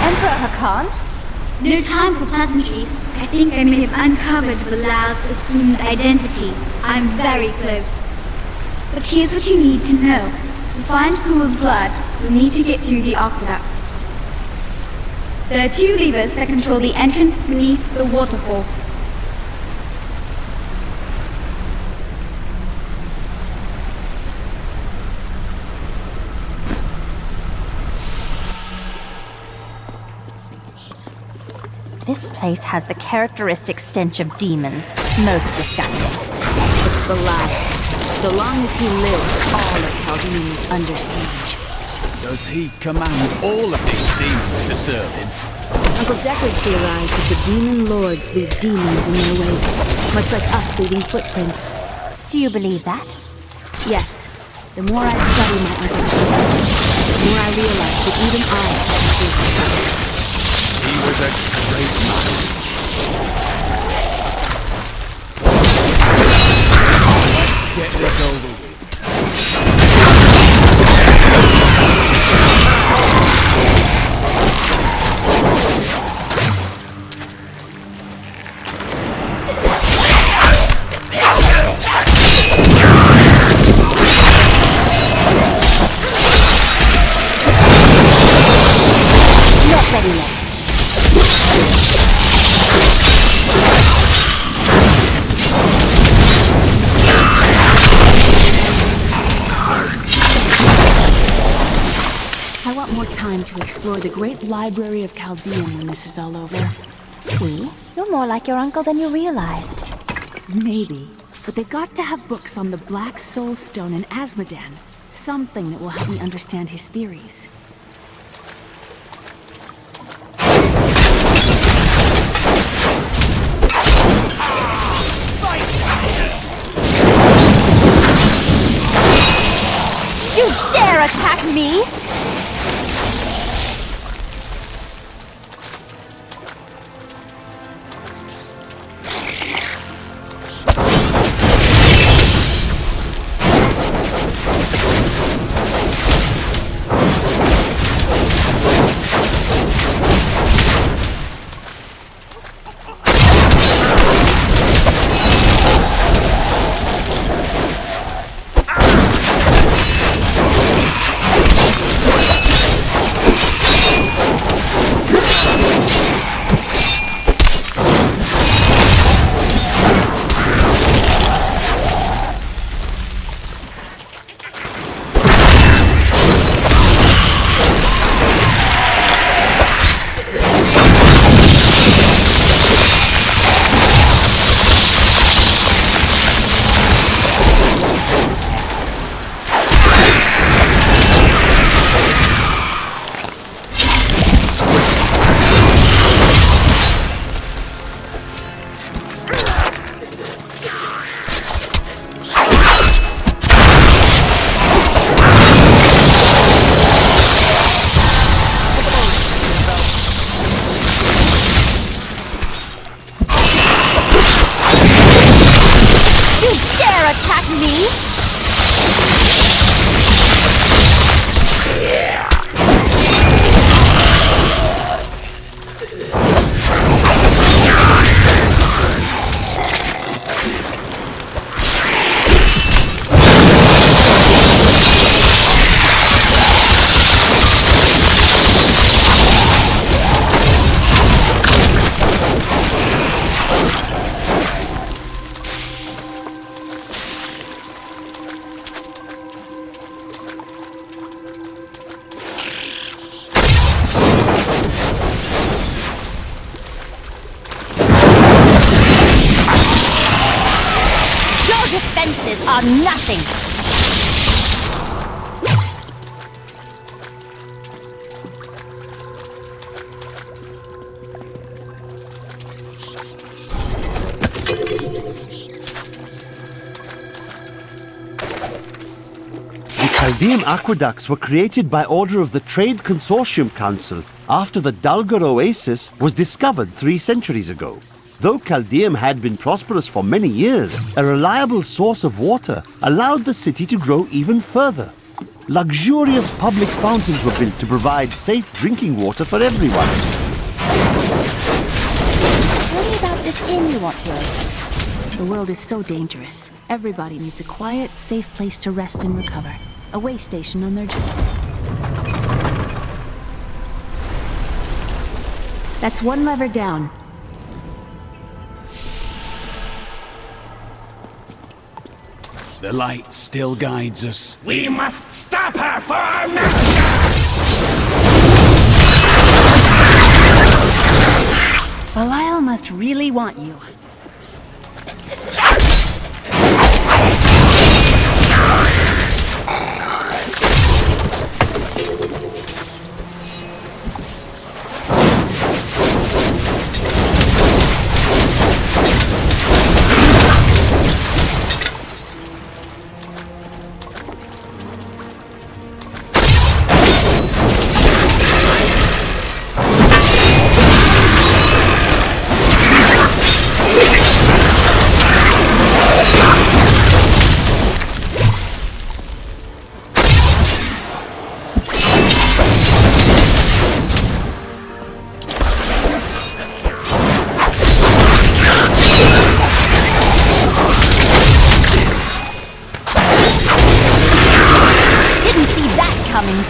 Emperor Hakan? No time for pleasantries. I think I may have uncovered Belial's assumed identity. I'm very close. But here's what you need to know. To find Kuhl's blood, you'll need to get through the aqueducts. There are 2 levers that control the entrance beneath the waterfall. This place has the characteristic stench of demons. Most disgusting. It's Belial. So long as he lives, all of Chaldean is under siege. Does he command all of these demons to serve him? Uncle Deckard theorized that the demon lords leave demons in their wake, much like us leaving footprints. Do you believe that? Yes. The more I study my uncle's works, the more I realize that even I have seen. He was a great man. Let's get this over with. Not ready yet. I want more time to explore the great library of Chaldean when this is all over. See? You're more like your uncle than you realized. Maybe. But they've got to have books on the Black Soul Stone and Azmodan. Something that will help me understand his theories. You dare attack me? defenses are nothing. The Chaldean aqueducts were created by order of the Trade Consortium Council after the Dulgar Oasis was discovered 3 centuries ago. Though Chaldeum had been prosperous for many years, a reliable source of water allowed the city to grow even further. Luxurious public fountains were built to provide safe drinking water for everyone. Tell me about this inn you want to open. The world is so dangerous. Everybody needs a quiet, safe place to rest and recover. A way station on their journey. That's 1 lever down. The light still guides us. We must stop her for our master! Belial must really want you.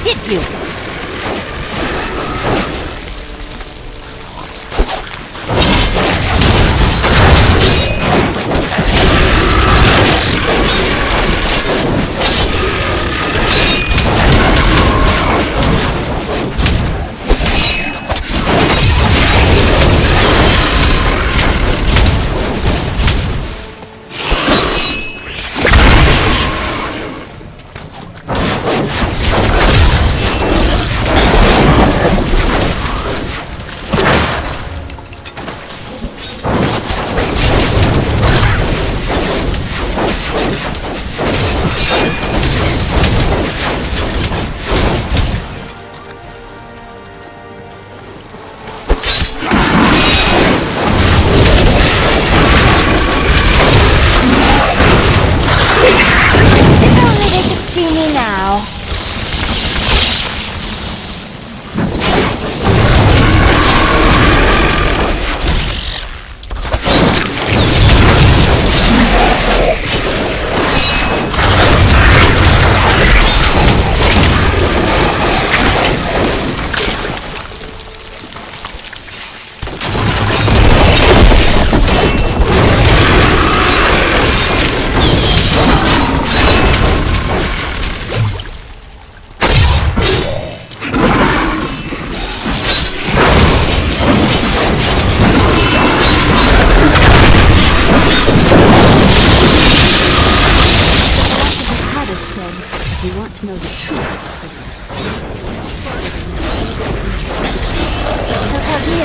Did you?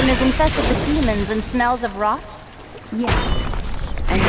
Is infested with demons and smells of rot? Yes. And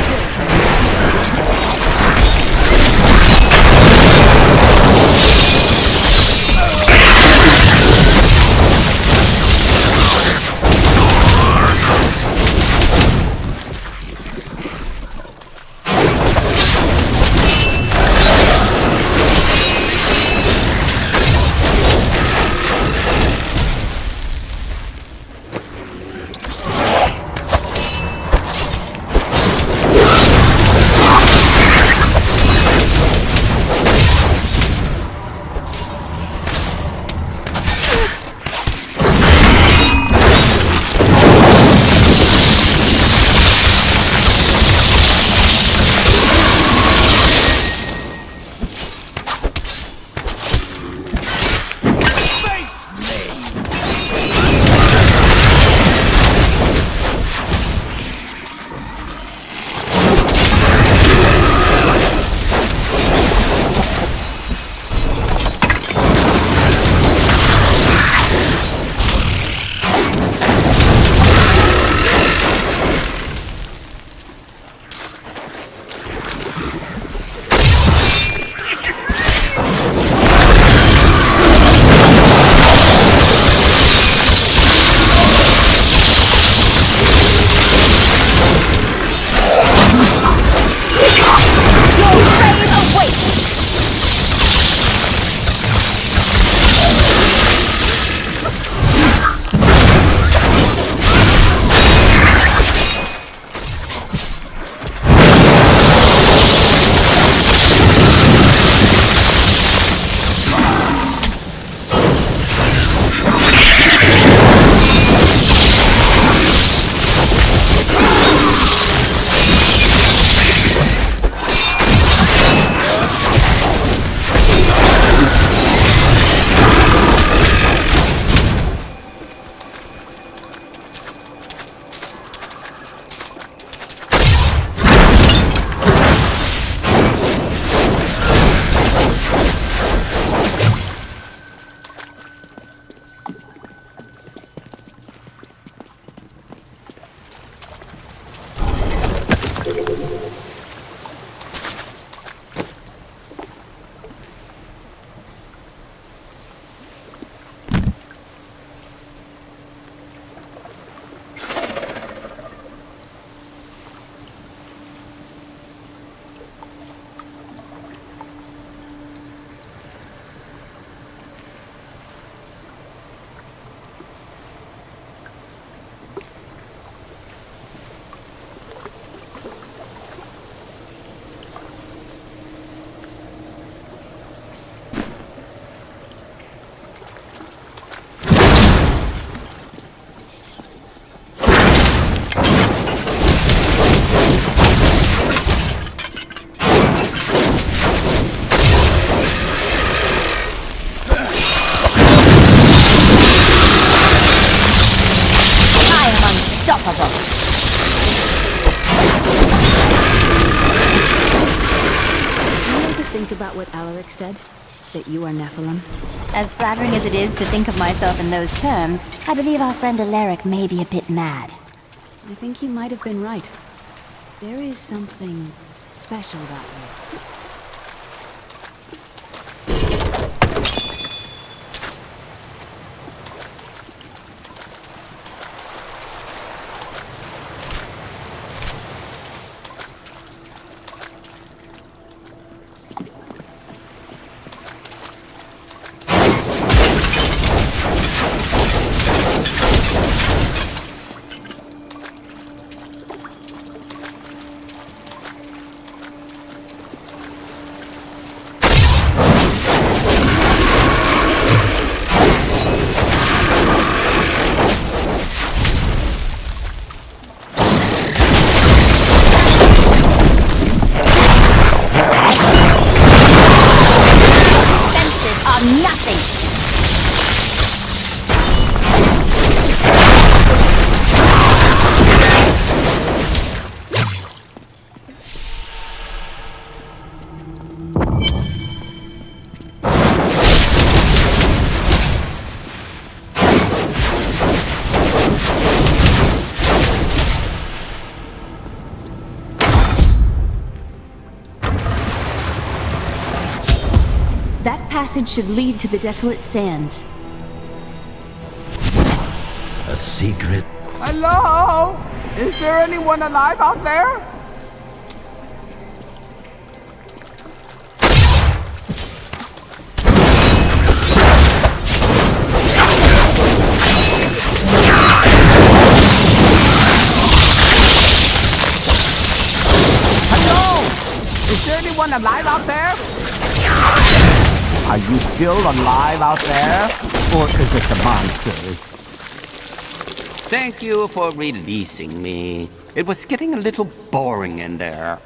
about what Alaric said? That you are Nephilim? As flattering as it is to think of myself in those terms, I believe our friend Alaric may be a bit mad. I think he might have been right. There is something special about you. That passage should lead to the Desolate Sands. A secret? Hello? Is there anyone alive out there? Hello? Is there anyone alive out there? Are you still alive out there? Or is it the monsters? Thank you for releasing me. It was getting a little boring in there.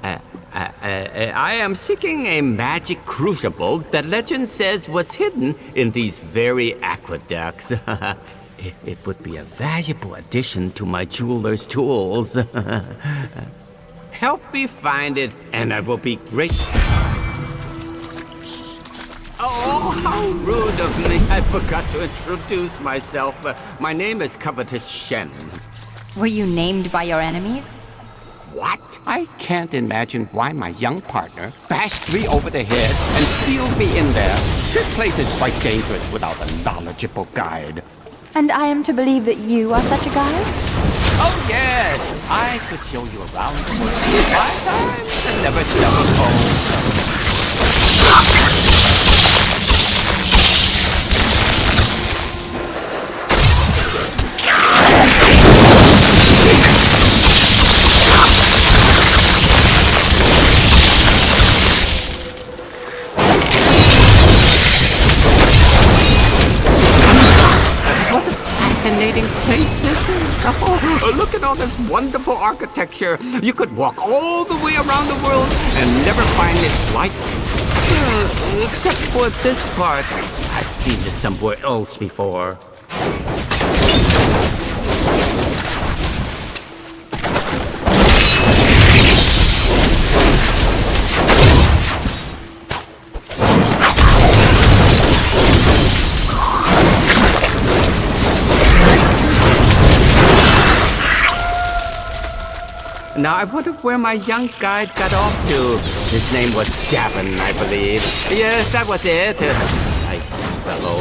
I am seeking a magic crucible that legend says was hidden in these very aqueducts. It would be a valuable addition to my jeweler's tools. Help me find it, and I will be grateful. Oh, how rude of me. I forgot to introduce myself. My name is Covetous Shen. Were you named by your enemies? What? I can't imagine why my young partner bashed me over the head and sealed me in there. This place is quite dangerous without a knowledgeable guide. And I am to believe that you are such a guide? Oh, yes. I could show you around the world 5 times and never stumble home. Fascinating place this is. Oh, look at all this wonderful architecture. You could walk all the way around the world and never find it like it. Except for this part. I've seen this somewhere else before. Now, I wonder where my young guide got off to. His name was Gavin, I believe. Yes, that was it. Nice fellow.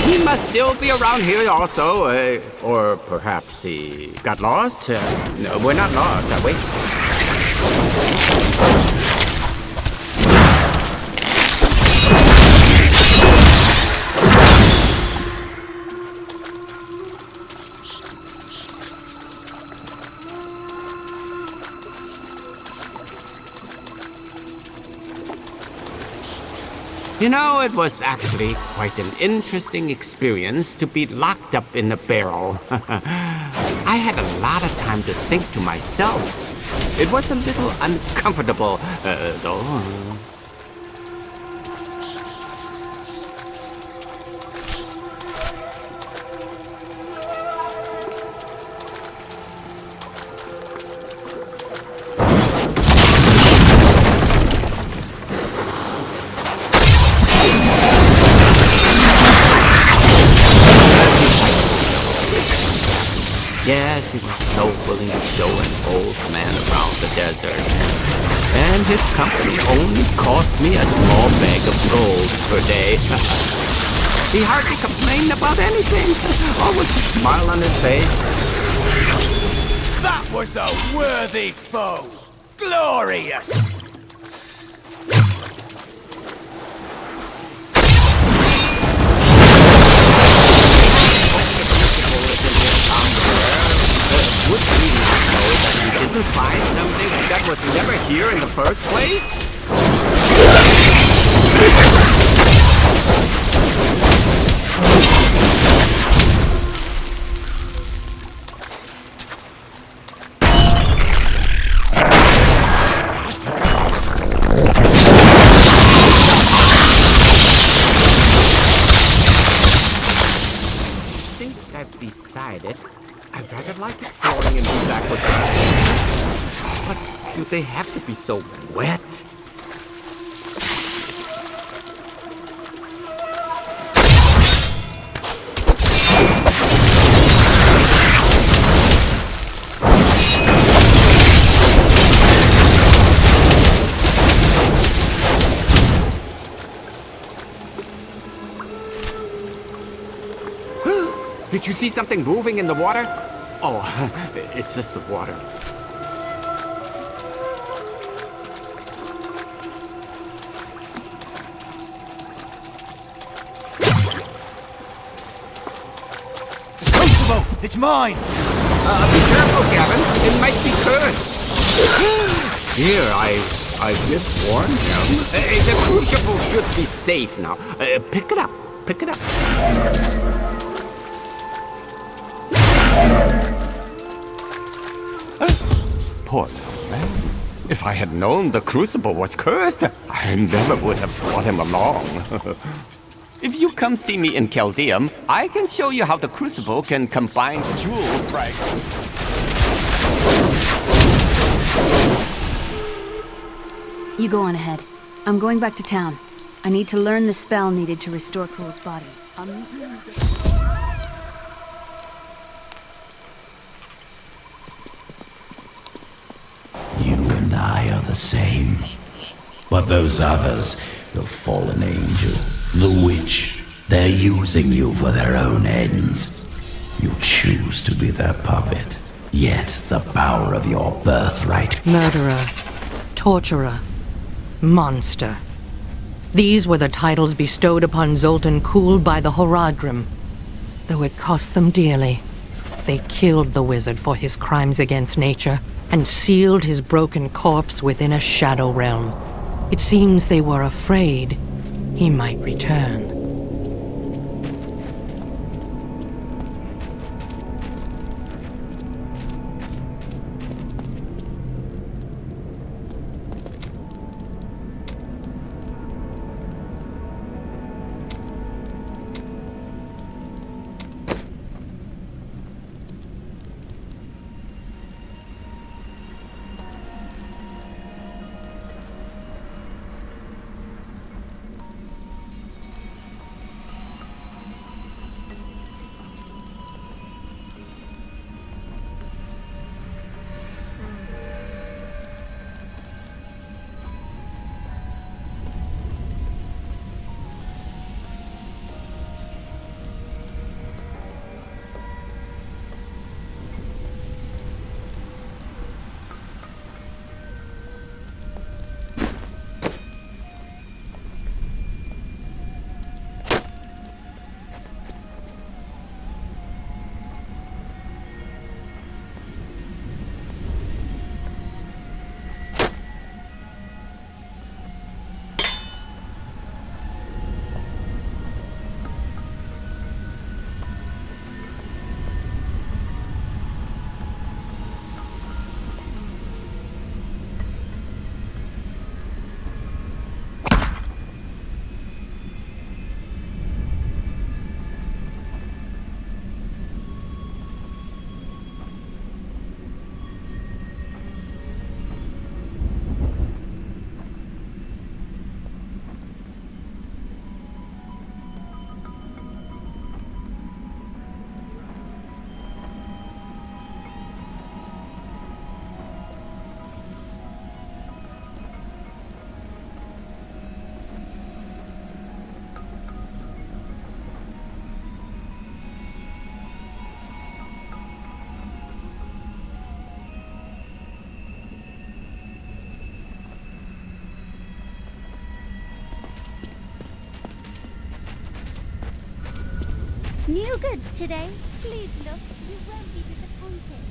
He must still be around here also. Or perhaps he got lost? No, we're not lost, are we? You know, it was actually quite an interesting experience to be locked up in the barrel. I had a lot of time to think to myself. It was a little uncomfortable, though. Yes, he was so willing to show an old man around the desert. And his company only cost me a small bag of gold per day. He hardly complained about anything. Always a smile on his face. That was a worthy foe! Glorious! Didn't find something that was never here in the first place? I think I've decided I'd rather like exploring in these aqueducts. But do they have to be so wet? Did you see something moving in the water? Oh, it's just the water. It's mine! Be careful, Gavin. It might be cursed. Here, I did warn him. The crucible should be safe now. Pick it up. Pick it up. Poor little man. If I had known the crucible was cursed, I never would have brought him along. If you come see me in Chaldeum, I can show you how the crucible can combine jewel fragments. You go on ahead. I'm going back to town. I need to learn the spell needed to restore Cool's body. I'll meet you in the... You and I are the same. But those others, the fallen angel, the witch, they're using you for their own ends. You choose to be their puppet, yet the power of your birthright... Murderer, torturer, monster. These were the titles bestowed upon Zoltan Kuhl by the Horadrim. Though it cost them dearly, they killed the wizard for his crimes against nature and sealed his broken corpse within a shadow realm. It seems they were afraid he might return. New goods today. Please look. You won't be disappointed.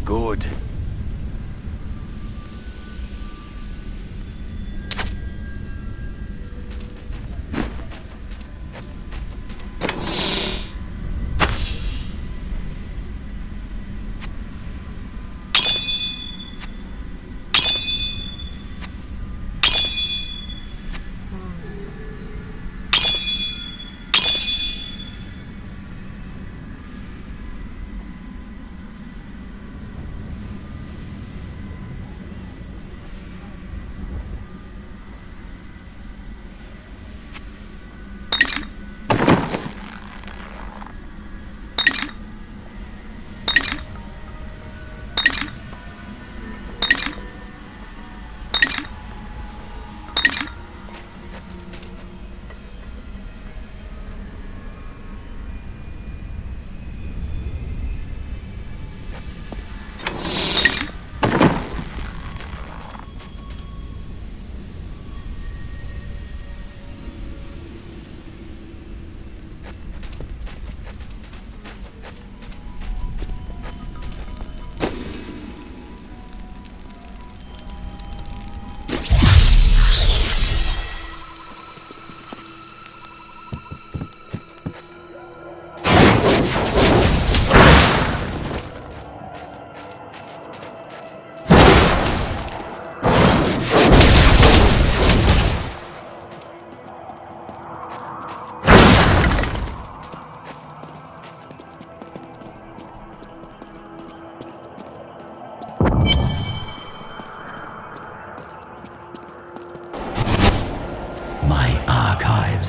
Good.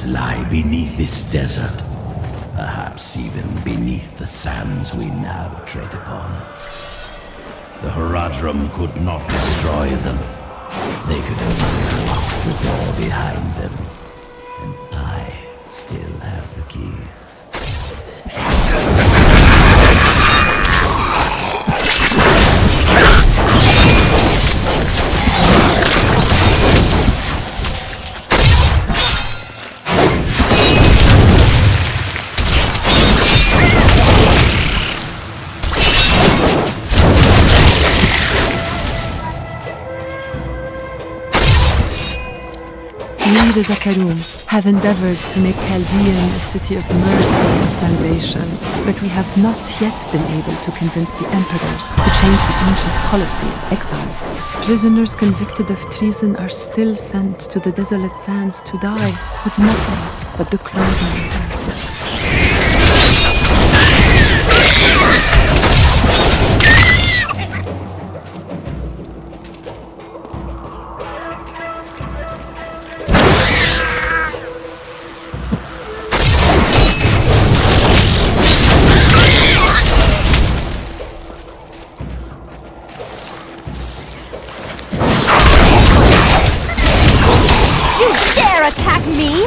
Lie beneath this desert, perhaps even beneath the sands we now tread upon. The Horadrim could not destroy them. They could only lock the door behind them. And I still have the keys. the Zakarum have endeavored to make Chaldean a city of mercy and salvation, but we have not yet been able to convince the emperors to change the ancient policy of exile. Prisoners convicted of treason are still sent to the desolate sands to die with nothing but the clothes on their backs. Attack me?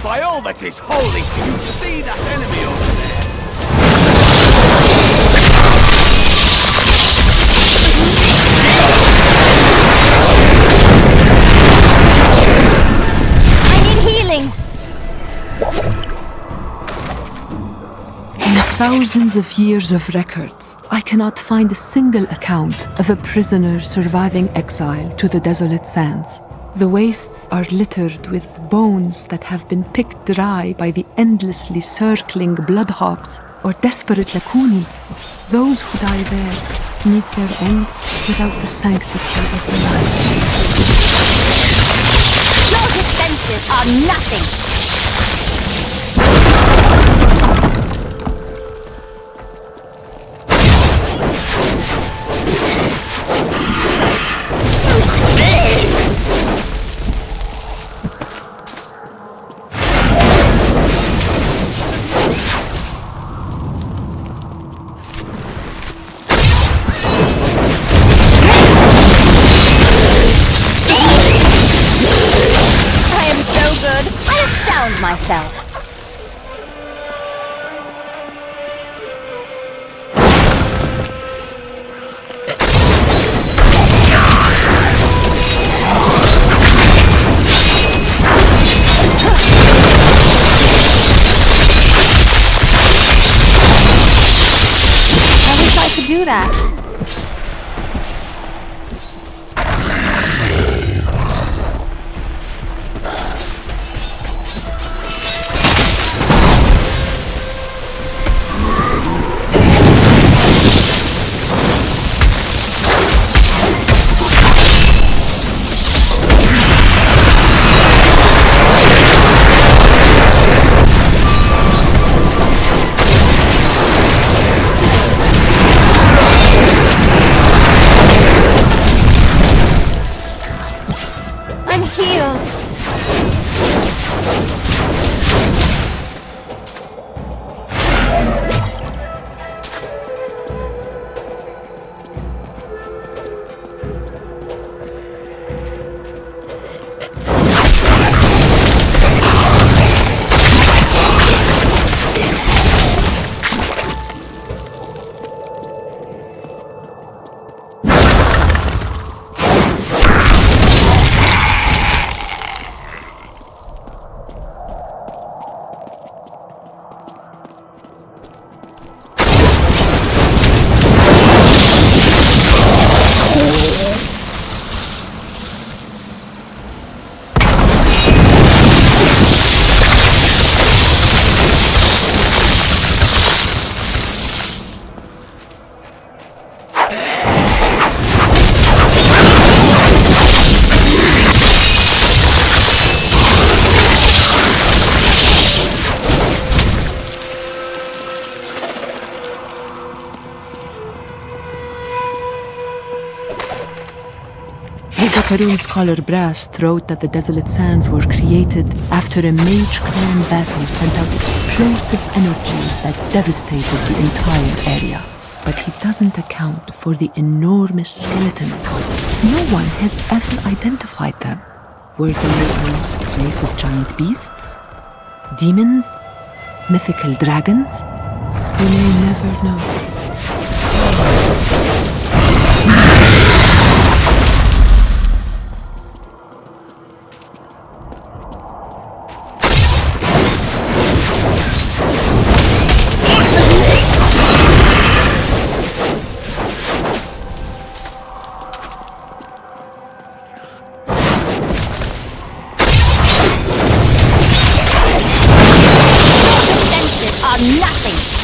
By all that is holy, you see that enemy over there? I need healing! In thousands of years of records, I cannot find a single account of a prisoner surviving exile to the desolate sands. The wastes are littered with bones that have been picked dry by the endlessly circling bloodhawks or desperate lakuni. Those who die there meet their end without the sanctity of the life. Your defenses are nothing! Myself. I wish I could do that. Fakarun scholar Brast wrote that the Desolate Sands were created after a mage clan battle sent out explosive energies that devastated the entire area. But he doesn't account for the enormous skeletons. No one has ever identified them. Were they a lost race of giant beasts? Demons? Mythical dragons? We may never know. Nothing.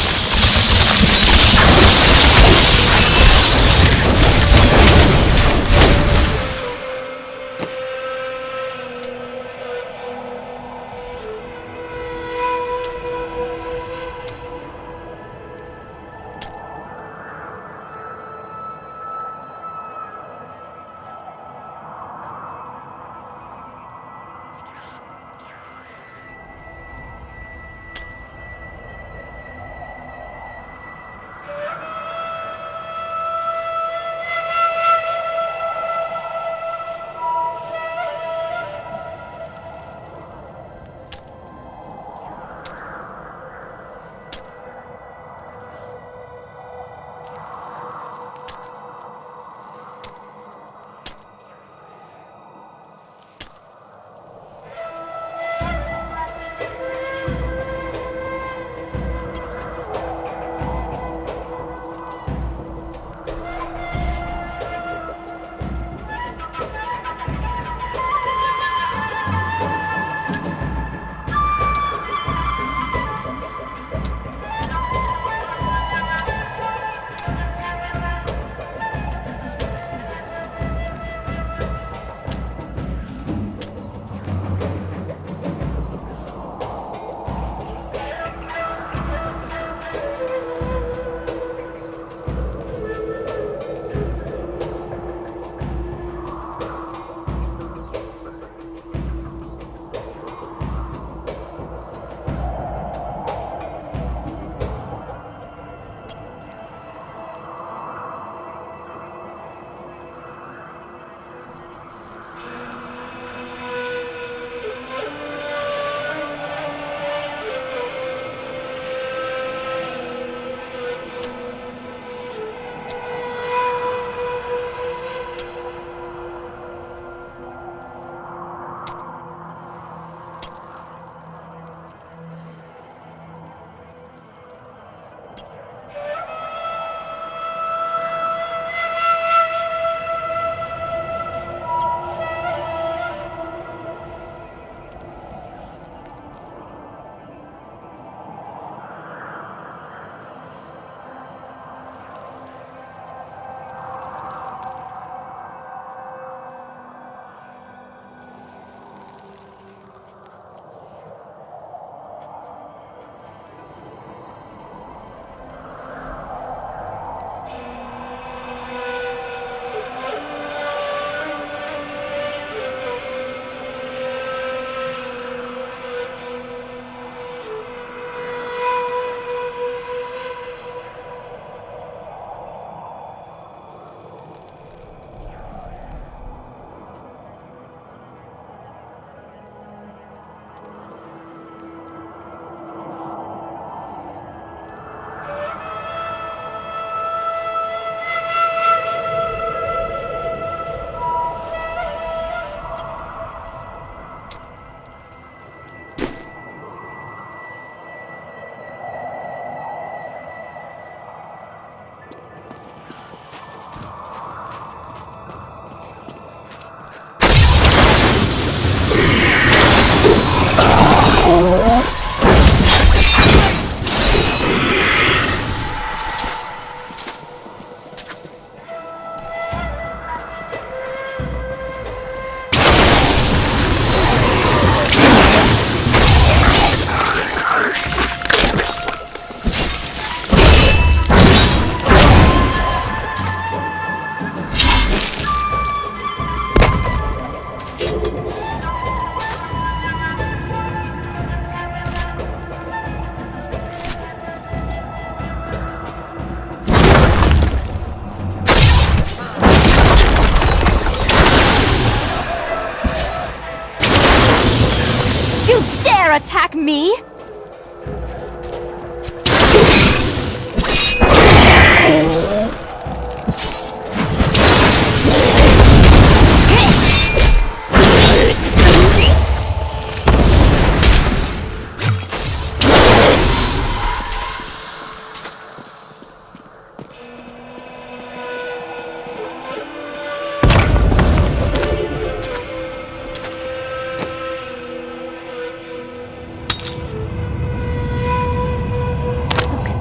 dare attack me?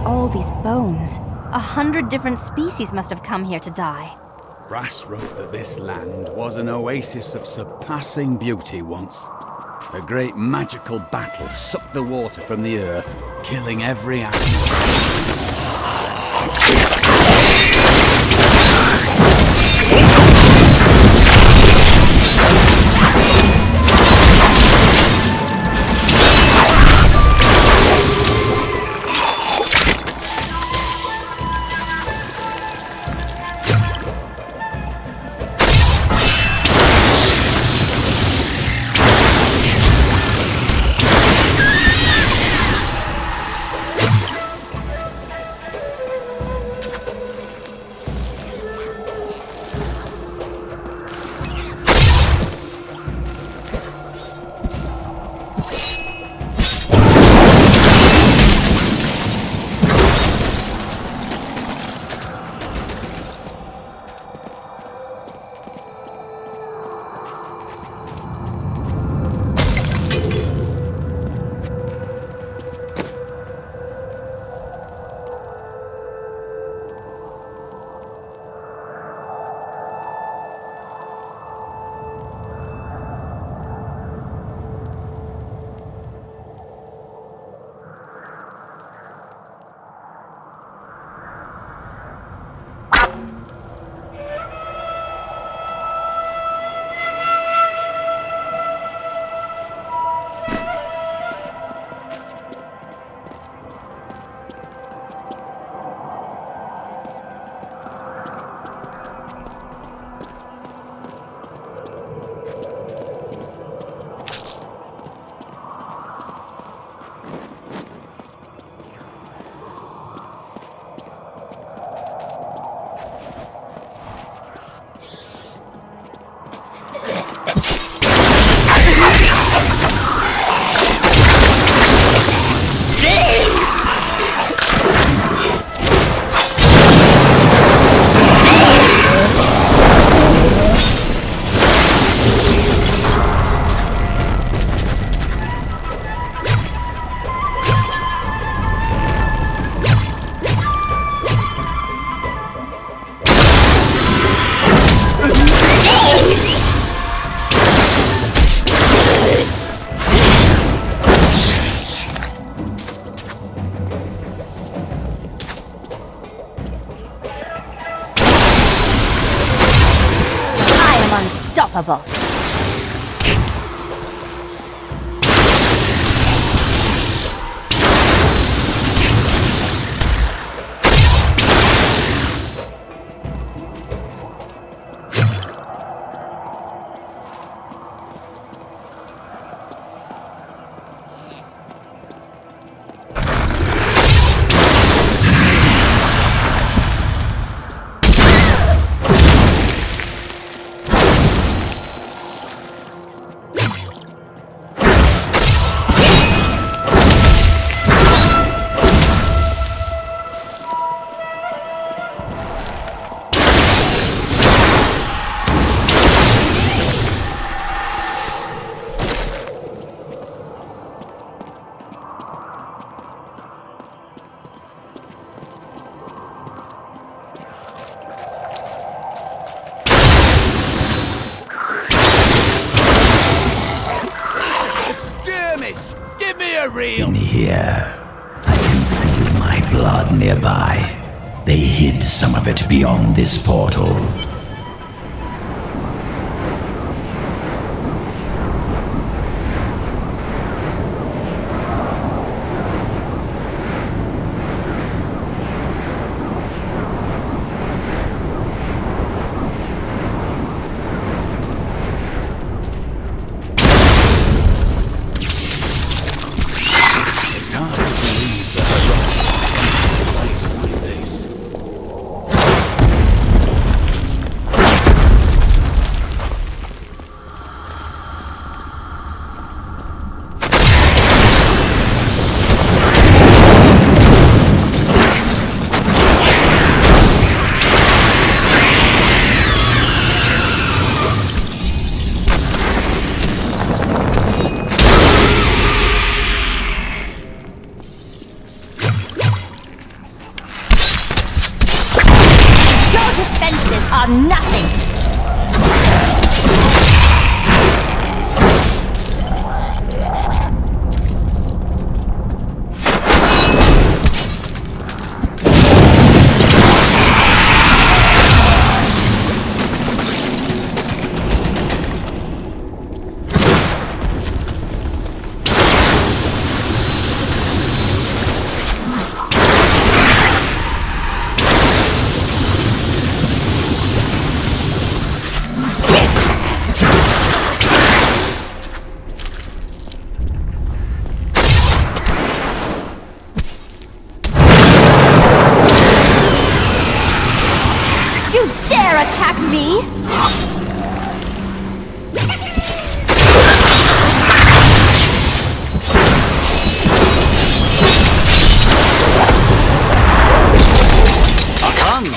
All these bones. 100 different species must have come here to die. Brass wrote that this land was an oasis of surpassing beauty once. A great magical battle sucked the water from the earth, killing every animal. Unstoppable. In here, I can feel my blood nearby. They hid some of it beyond this portal.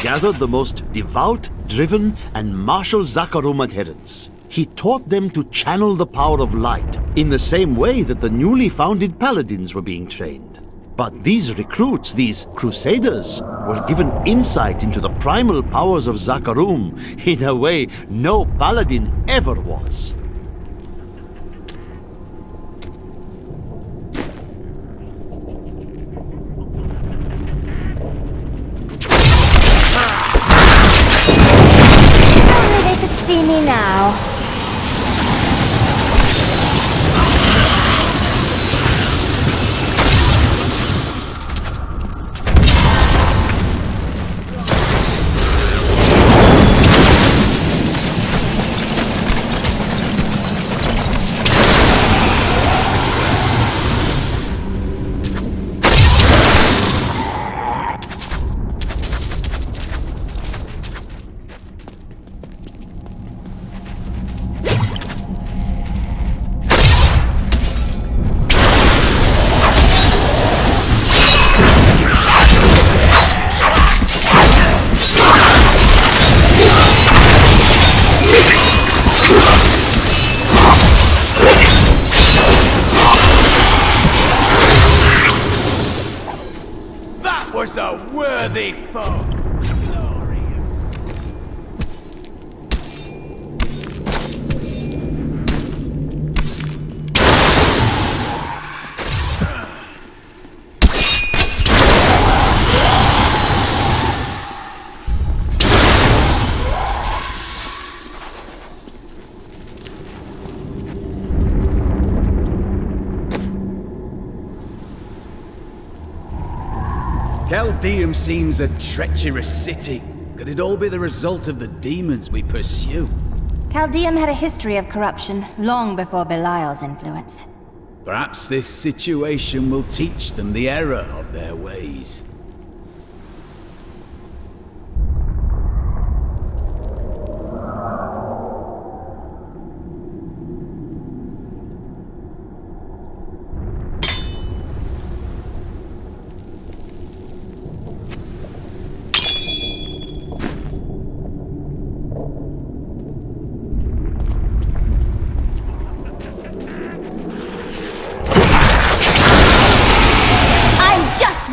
gathered the most devout, driven, and martial Zakarum adherents. He taught them to channel the power of light in the same way that the newly founded paladins were being trained. But these recruits, these crusaders, were given insight into the primal powers of Zakarum in a way no paladin ever was. Only they could see me now. Was a worthy foe. Caldeum seems a treacherous city. Could it all be the result of the demons we pursue? Caldeum had a history of corruption long before Belial's influence. Perhaps this situation will teach them the error of their ways.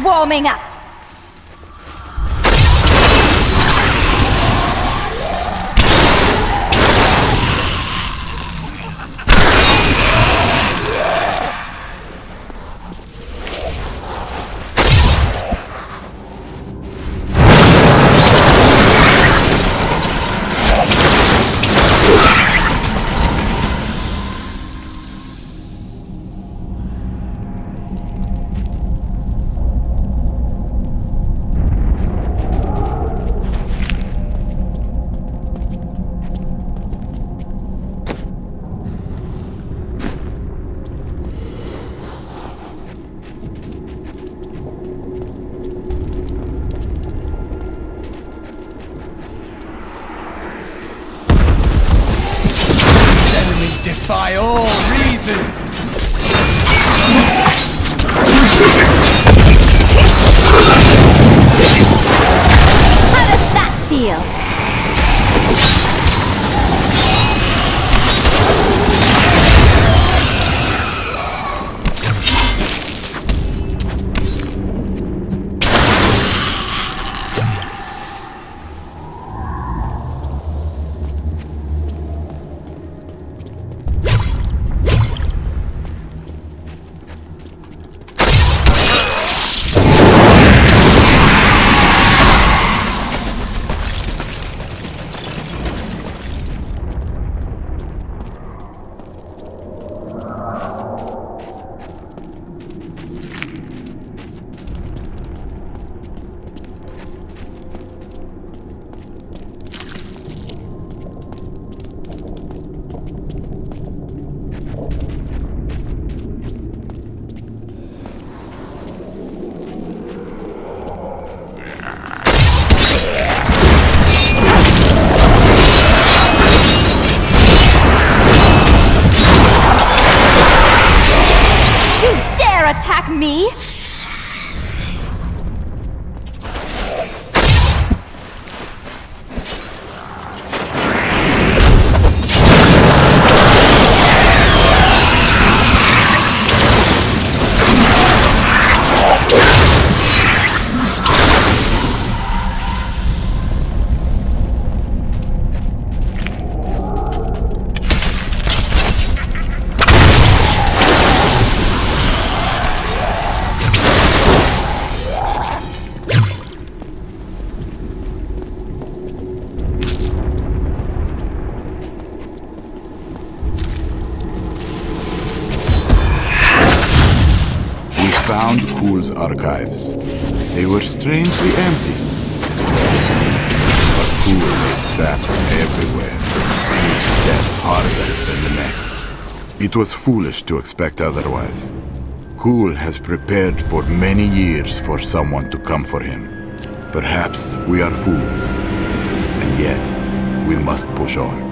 Warming up. Defy all reason! How does that feel? Attack me? found Cool's archives. They were strangely empty. But Cool made traps everywhere, each step harder than the next. It was foolish to expect otherwise. Cool has prepared for many years for someone to come for him. Perhaps we are fools, and yet we must push on.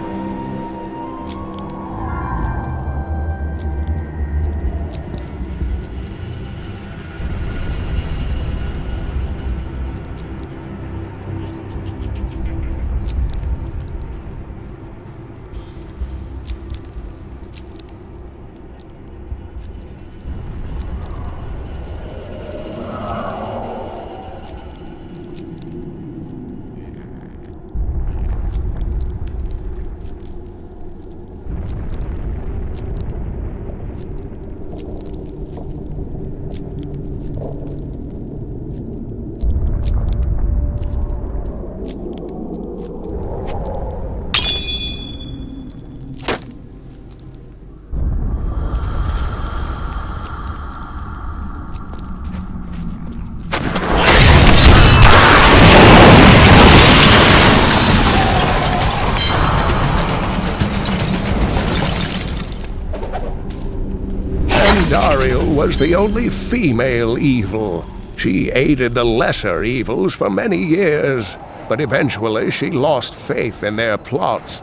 Dariel was the only female evil. She aided the lesser evils for many years, but eventually she lost faith in their plots.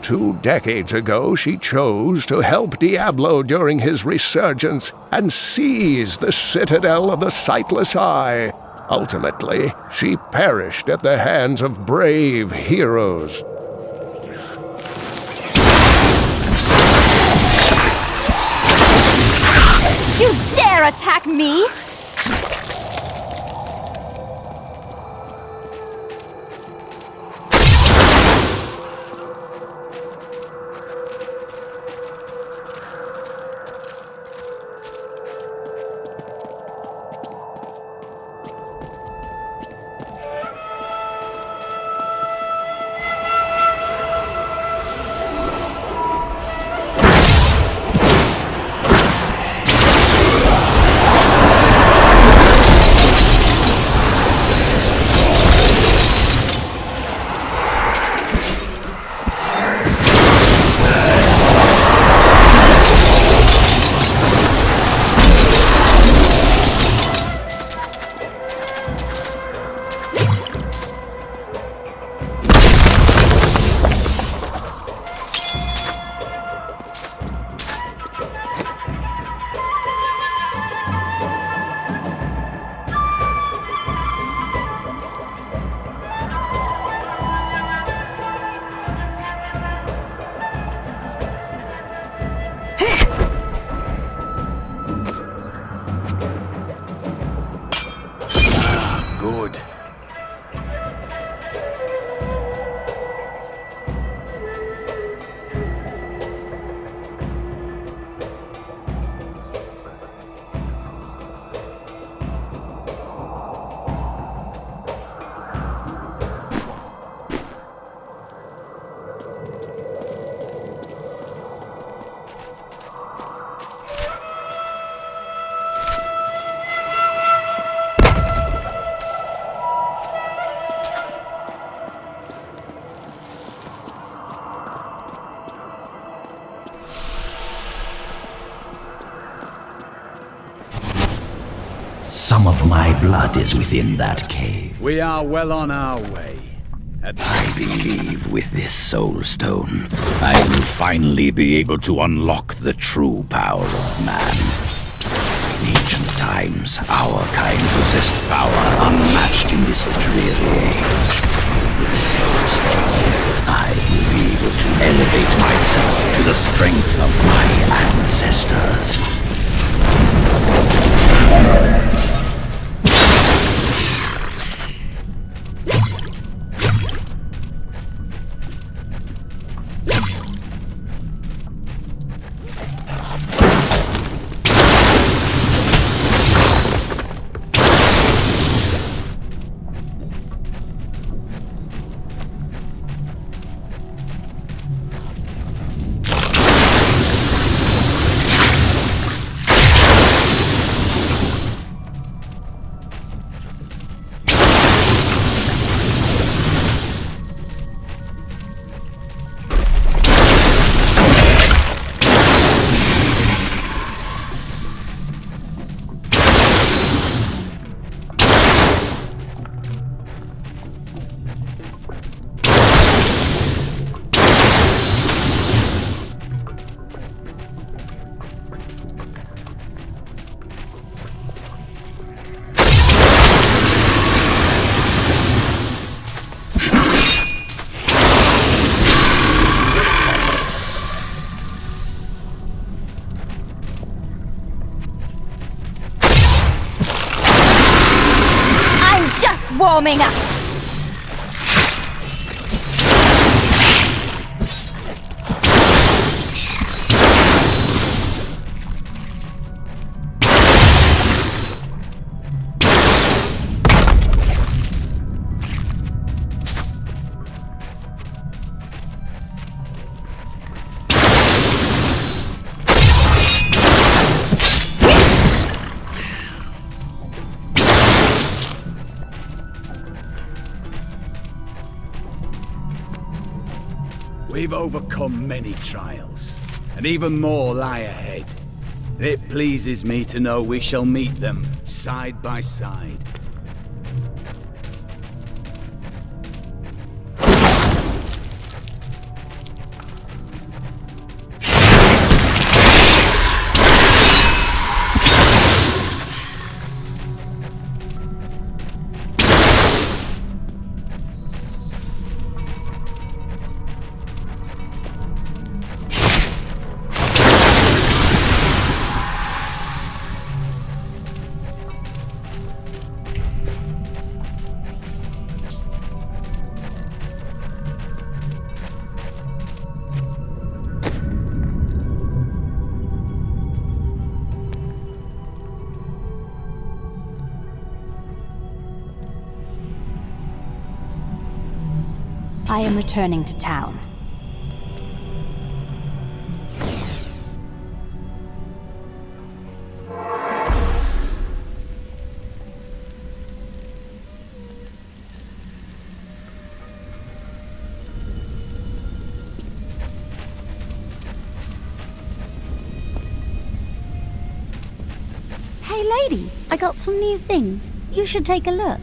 2 decades ago, she chose to help Diablo during his resurgence and seize the citadel of the Sightless Eye. Ultimately, she perished at the hands of brave heroes. You dare attack me! Good. Some of my blood is within that cave. We are well on our way. I believe with this soul stone, I will finally be able to unlock the true power of man. In ancient times, our kind possessed power unmatched in this dreary age. With the soul stone, I will be able to elevate myself to the strength of my ancestors. just warming up. We've overcome many trials, and even more lie ahead. It pleases me to know we shall meet them side by side. I am returning to town. Hey lady, I got some new things. You should take a look.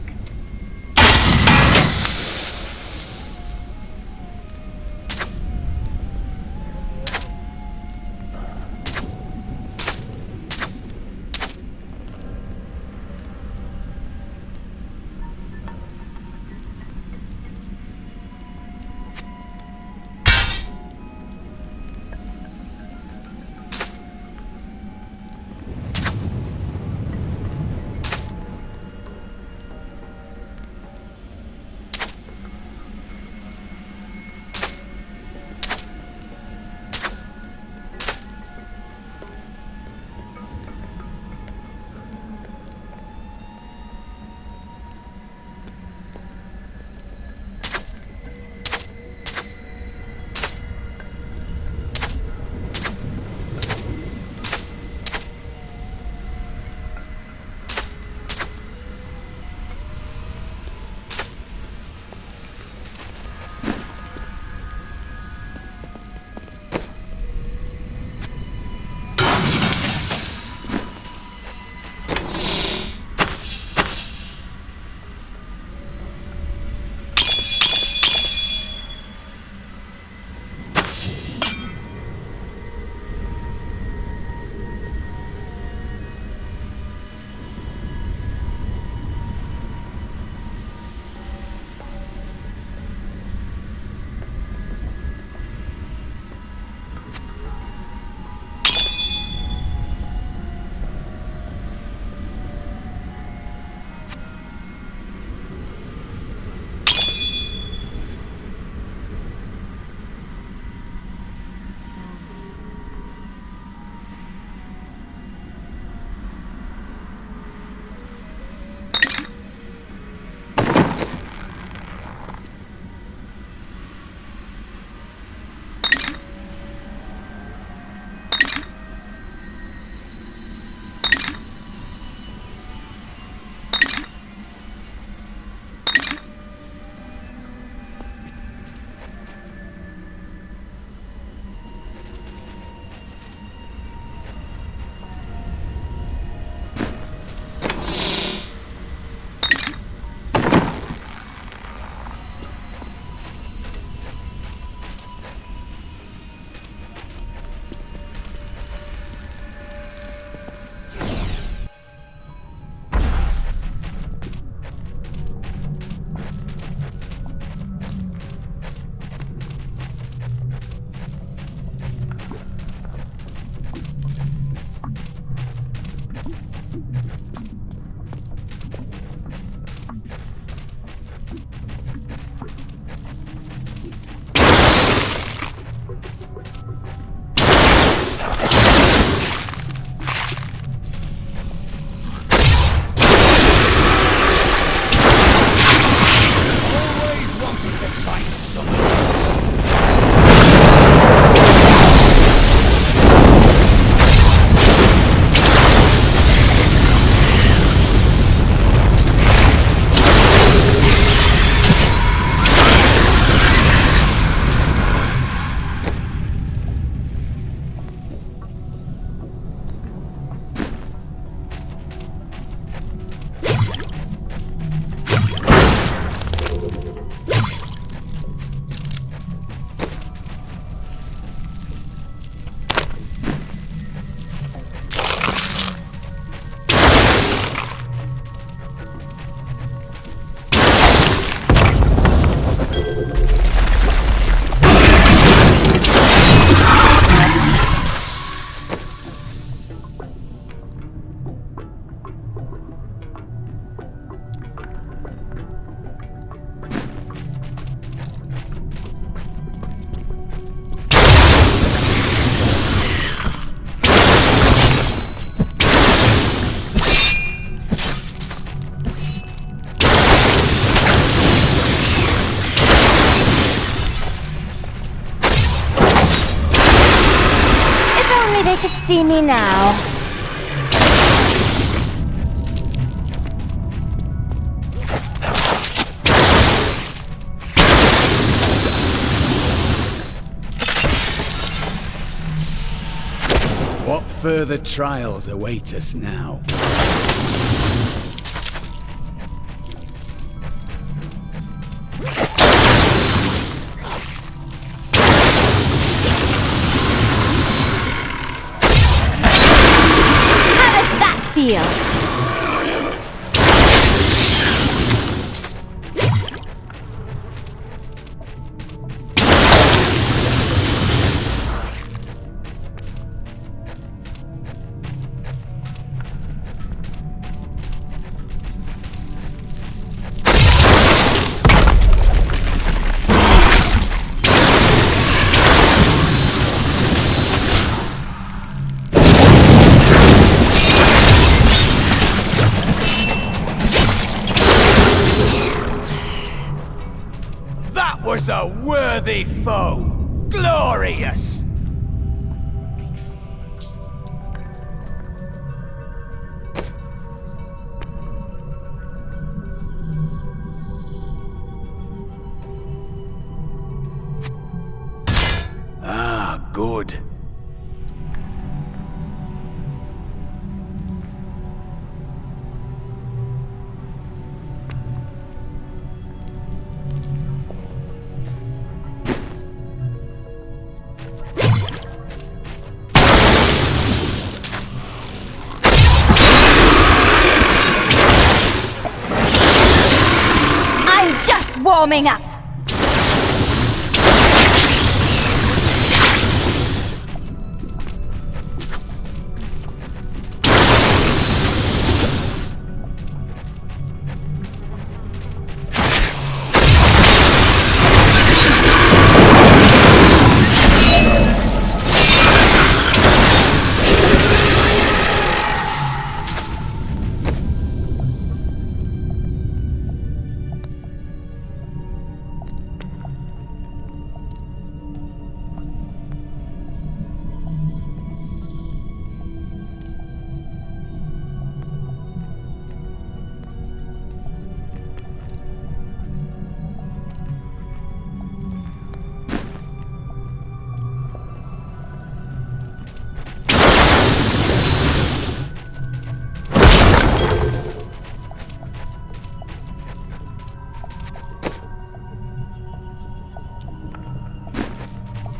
see me now. What further trials await us now? Feel. Was a worthy foe! Glorious! Ah, good. Warming up.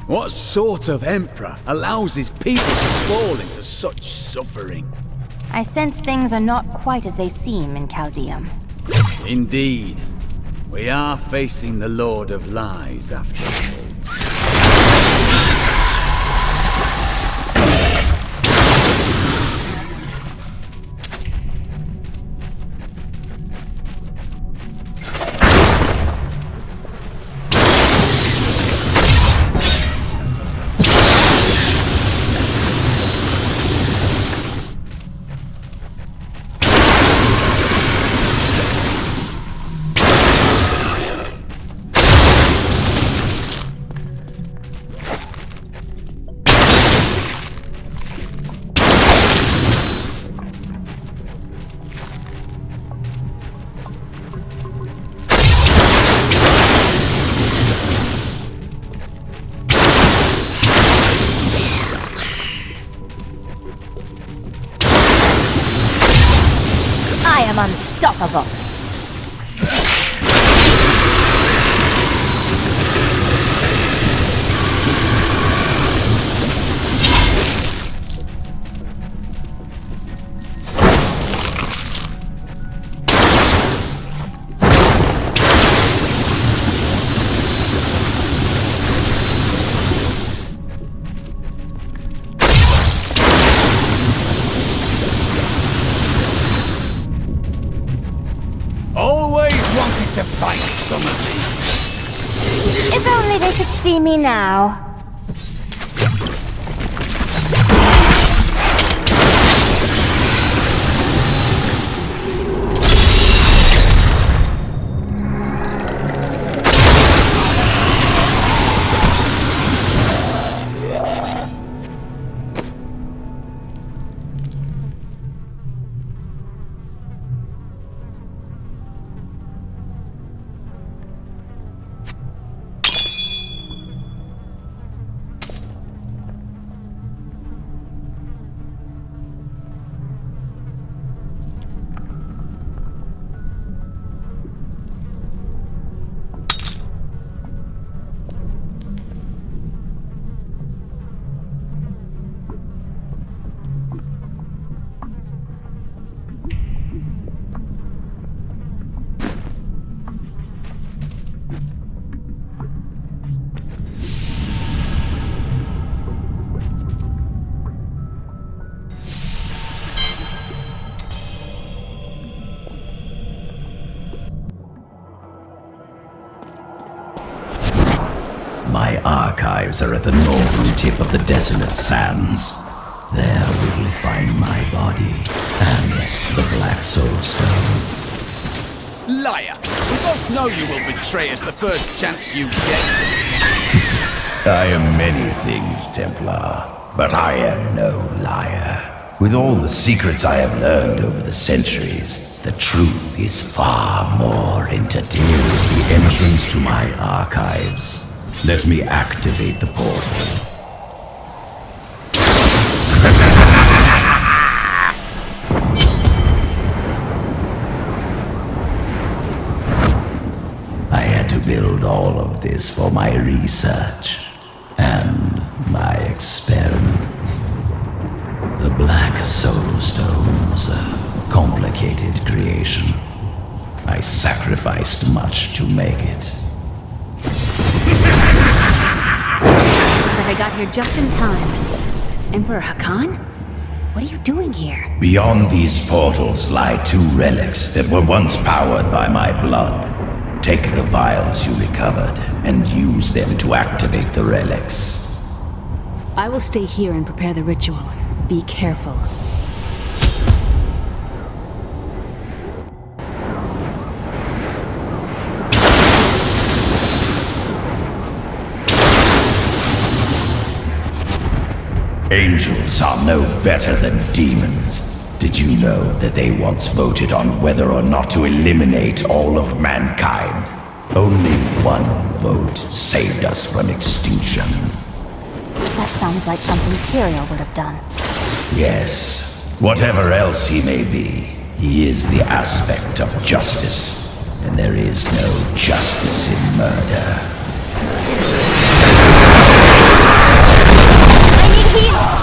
What sort of emperor allows his people to fall into such suffering? I sense things are not quite as they seem in Chaldeum. Indeed. We are facing the Lord of Lies after all. I am unstoppable. To fight some of these. If only they could see me now. archives are at the northern tip of the desolate sands. There we will find my body and the Black Soul Stone. Liar! We both know you will betray us the first chance you get. I am many things, Templar, but I am no liar. With all the secrets I have learned over the centuries, the truth is far more entertaining. Here is the entrance to my archives. Let me activate the portal. I had to build all of this for my research and my experiments. The Black Soul Stone was a complicated creation. I sacrificed much to make it. Looks like I got here just in time. Emperor Hakan? What are you doing here? Beyond these portals lie two relics that were once powered by my blood. Take the vials you recovered and use them to activate the relics. I will stay here and prepare the ritual. Be careful. Angels are no better than demons. Did you know that they once voted on whether or not to eliminate all of mankind? Only one vote saved us from extinction. That sounds like something Tyrael would have done. Yes, whatever else he may be, he is the aspect of justice, and there is no justice in murder. I need heal!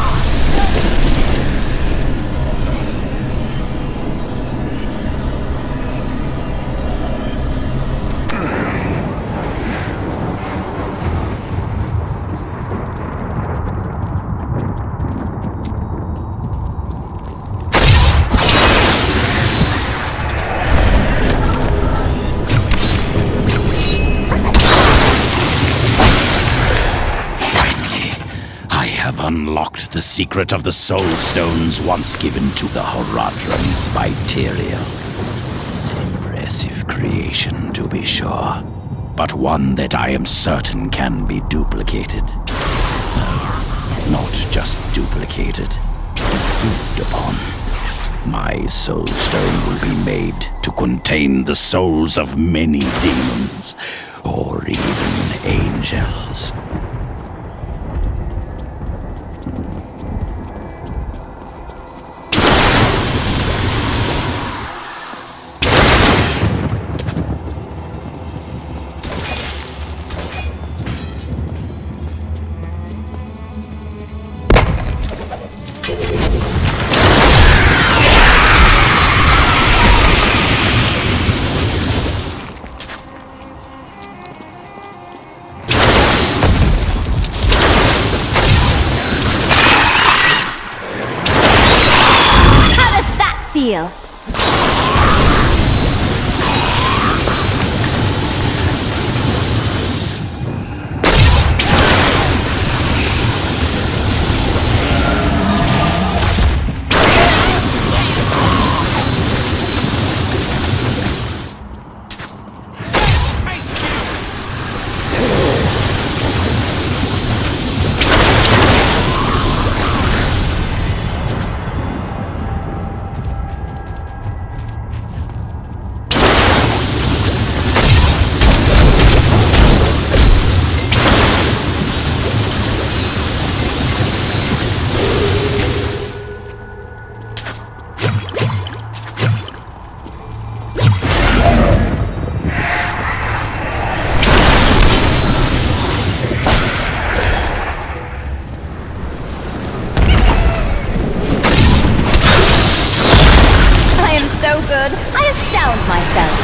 Unlocked the secret of the Soul Stones once given to the Horadrim by Tyrael. An impressive creation, to be sure, but one that I am certain can be duplicated. No, not just duplicated, improved upon. My Soul Stone will be made to contain the souls of many demons, or even angels. Feel. Good. I astound myself.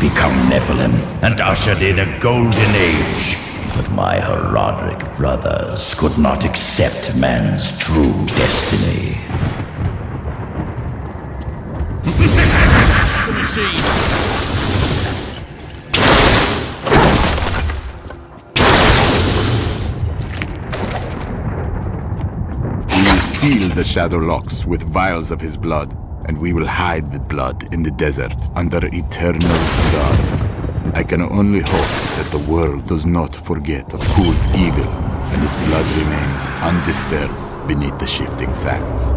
become Nephilim and ushered in a golden age. But my Horadric brothers could not accept man's true destiny. The machine! Seal the shadow locks with vials of his blood, and we will hide the blood in the desert under eternal guard. I can only hope that the world does not forget of Kuhl's evil, and his blood remains undisturbed beneath the shifting sands.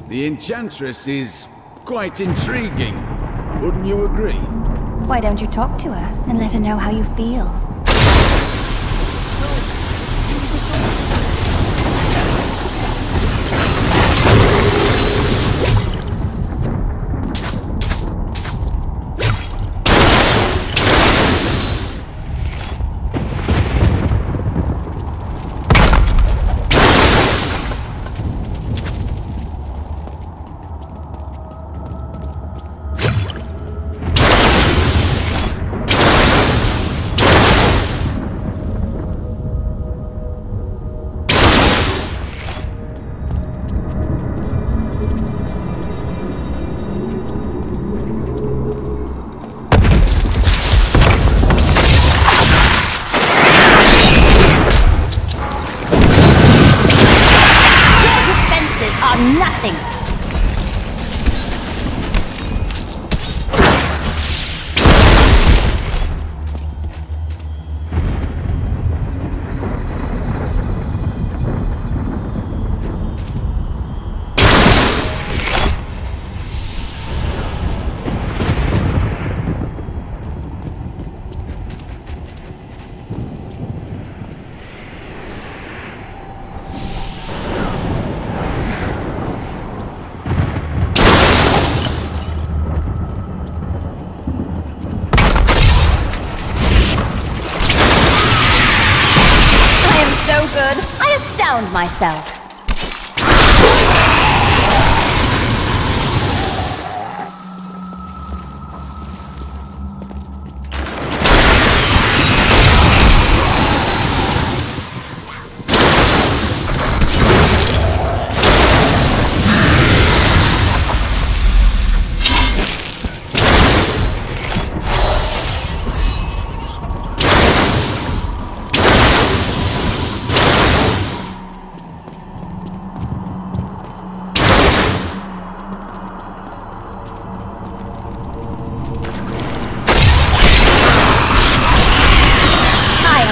The Enchantress is quite intriguing. Wouldn't you agree? Why don't you talk to her and let her know how you feel? Nothing! Good. I astound myself.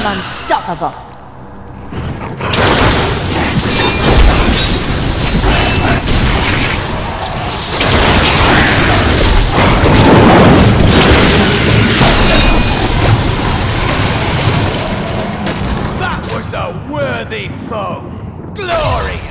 Unstoppable. That was a worthy foe. Glorious.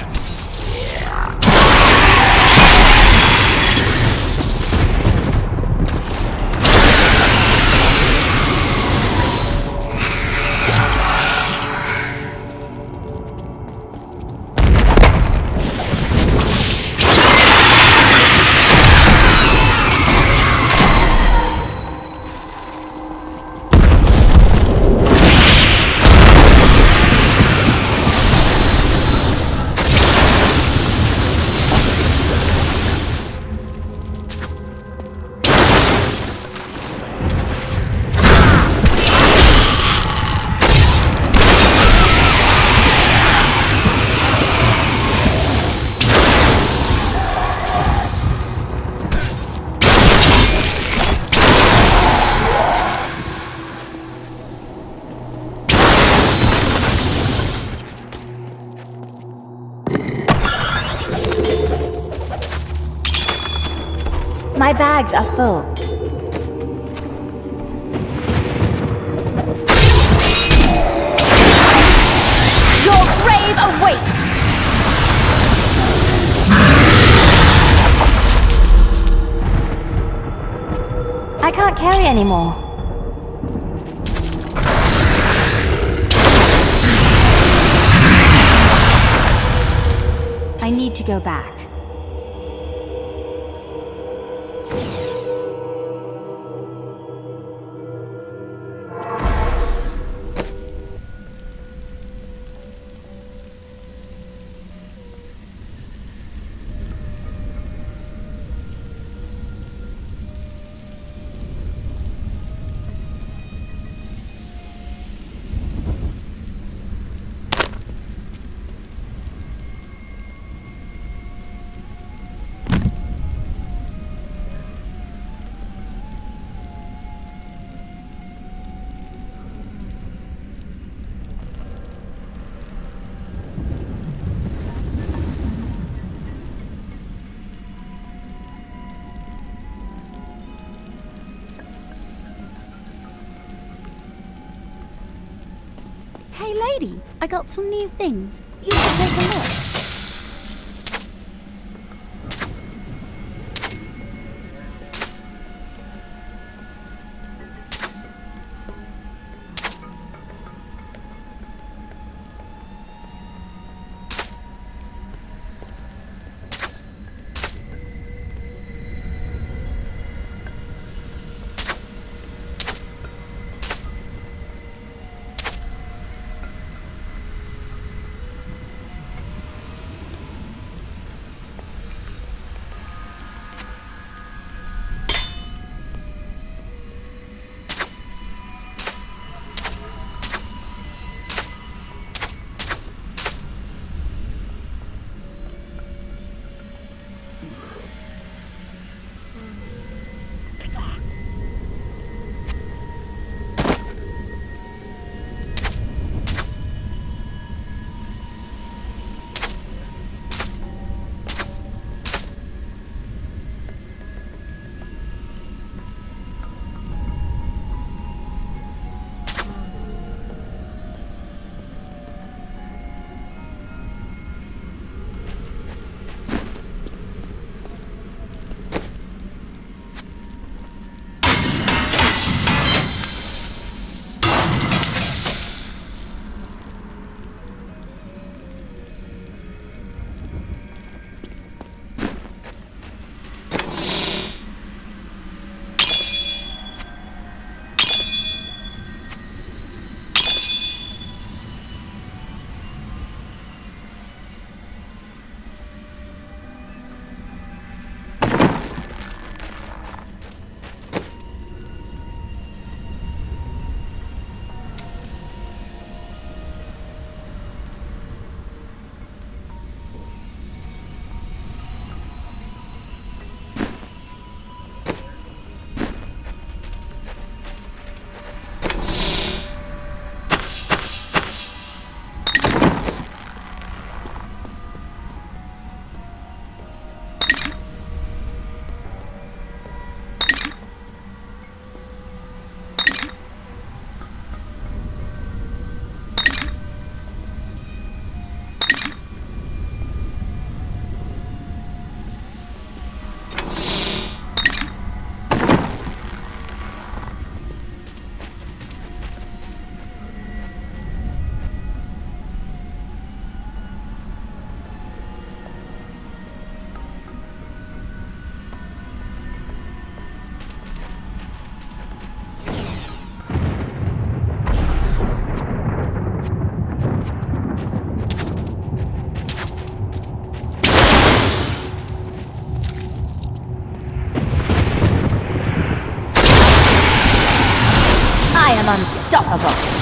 My bags are full. Your grave awaits! anymore. I need to go back. Hey lady, I got some new things. You should take a look. Unstoppable.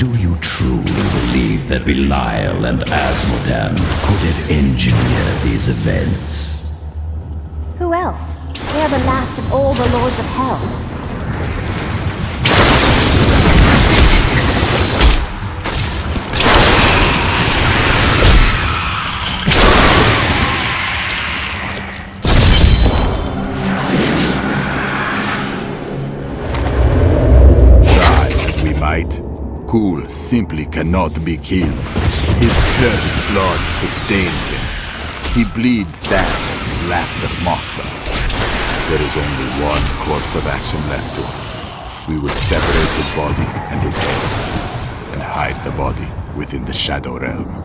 Do you truly believe that Belial and Asmodan could have engineered these events? Who else? They are the last of all the Lords of Hell. Kul simply cannot be killed. His cursed blood sustains him. He bleeds sand and his laughter mocks us. There is only one course of action left to us. We will separate his body and his head, and hide the body within the Shadow Realm.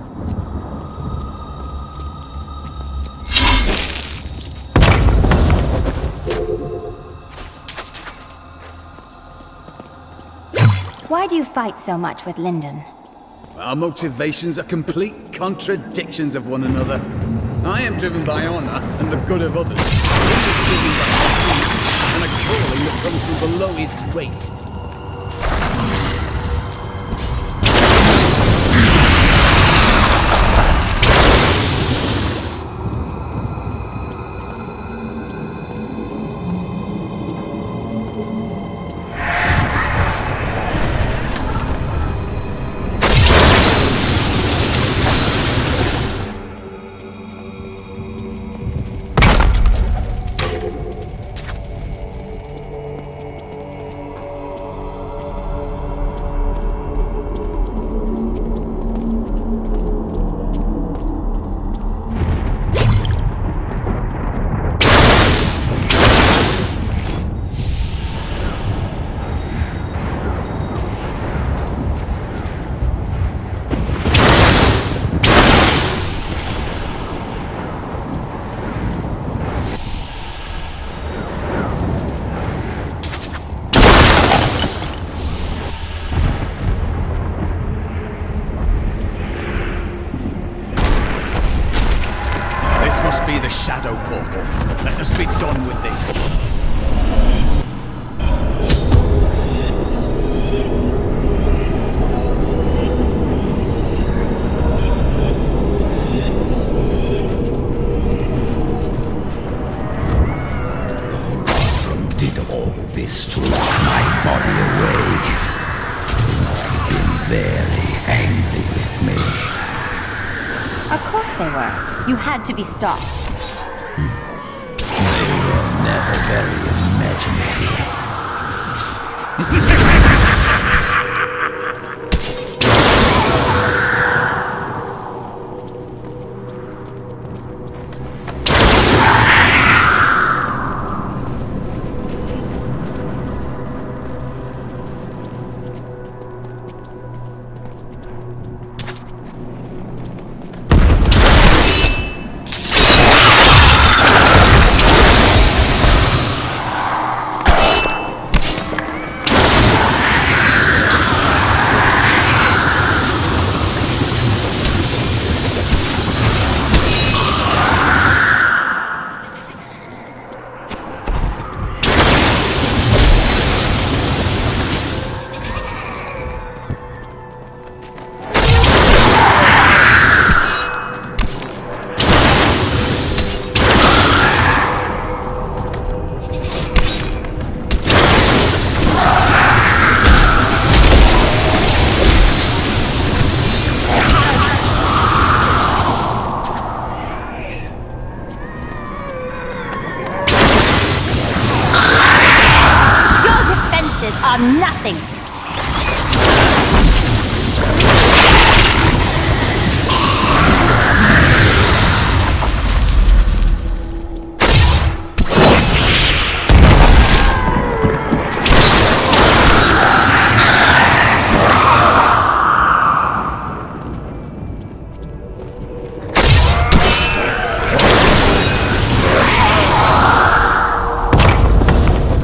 Why do you fight so much with Linden? Our motivations are complete contradictions of one another. I am driven by honor and the good of others. He is driven by greed and a calling that comes from below his waist. Be the Shadow Portal. Let us be done with this. Horadrim did all this to lock my body away. He must have been very angry with me. Of course they were. You had to be stopped. They were never very imaginative. Are nothing.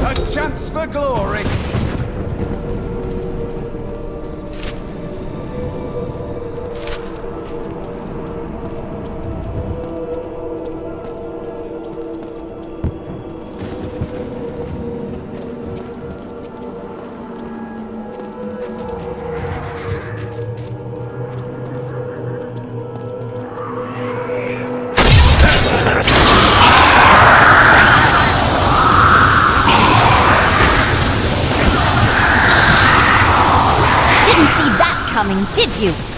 A chance for glory. them, did you?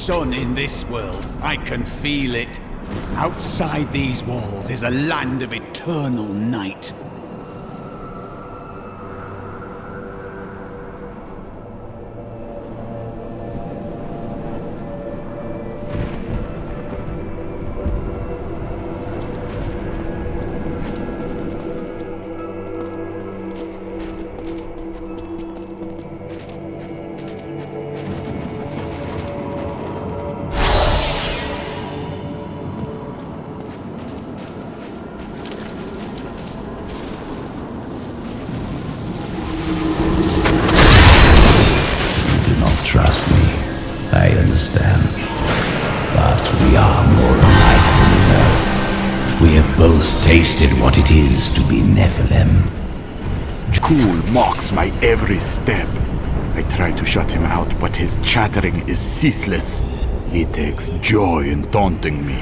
sun in this world. I can feel it. Outside these walls is a land of eternal night. Trust me, I understand. But we are more alike than you know. We have both tasted what it is to be Nephilim. Cool mocks my every step. I try to shut him out, but his chattering is ceaseless. He takes joy in taunting me.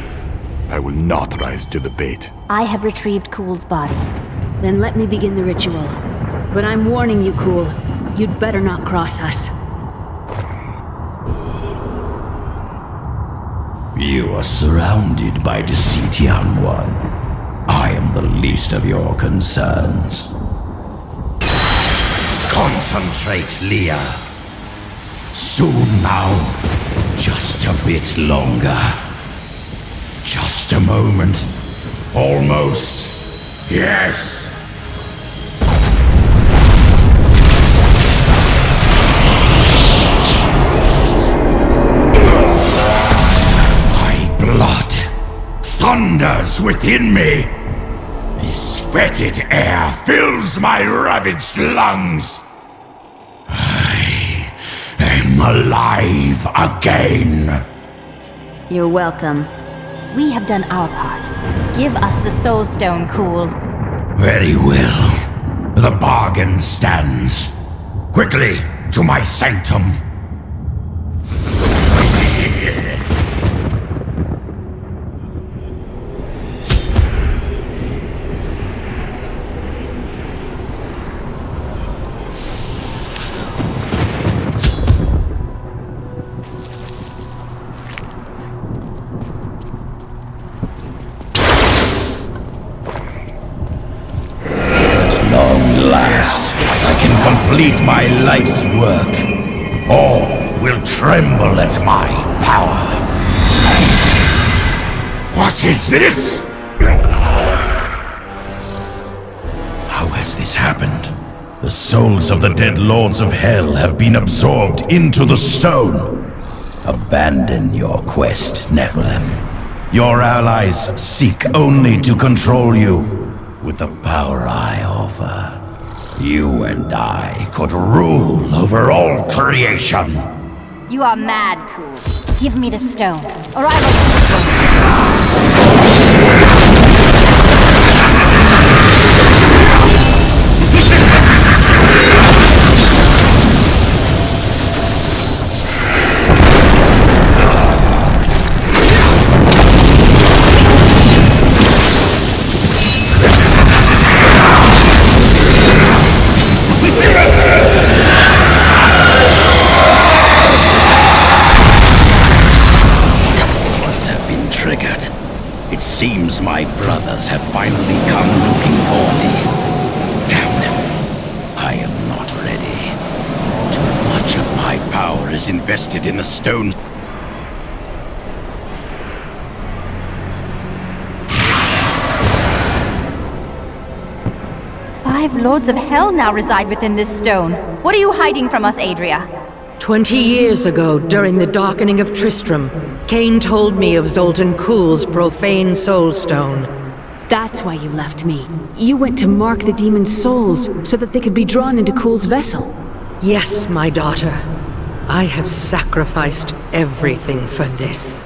I will not rise to the bait. I have retrieved Cool's body. Then let me begin the ritual. But I'm warning you, Cool. You'd better not cross us. You are surrounded by deceit, young one. I am the least of your concerns. Concentrate, Leah. Soon now. Just a bit longer. Just a moment. Almost. Yes. My blood thunders within me. This fetid air fills my ravaged lungs. I am alive again. You're welcome. We have done our part. Give us the Soul Stone, Cool. Very well. The bargain stands. Quickly, to my sanctum. Complete my life's work. All will tremble at my power. What is this? How has this happened? The souls of the dead lords of hell have been absorbed into the stone. Abandon your quest, Nephilim. Your allies seek only to control you. With the power I offer, you and I could rule over all creation. You are mad, Cool. Give me the stone, or I will... Seems my brothers have finally come looking for me. Damn them. I am not ready. Too much of my power is invested in the stone. 5 lords of hell now reside within this stone. What are you hiding from us, Adria? 20 years ago, during the darkening of Trustorm, Cain told me of Zoltan Kuhl's profane soul stone. That's why you left me. You went to mark the demon's souls so that they could be drawn into Kuhl's vessel. Yes, my daughter. I have sacrificed everything for this.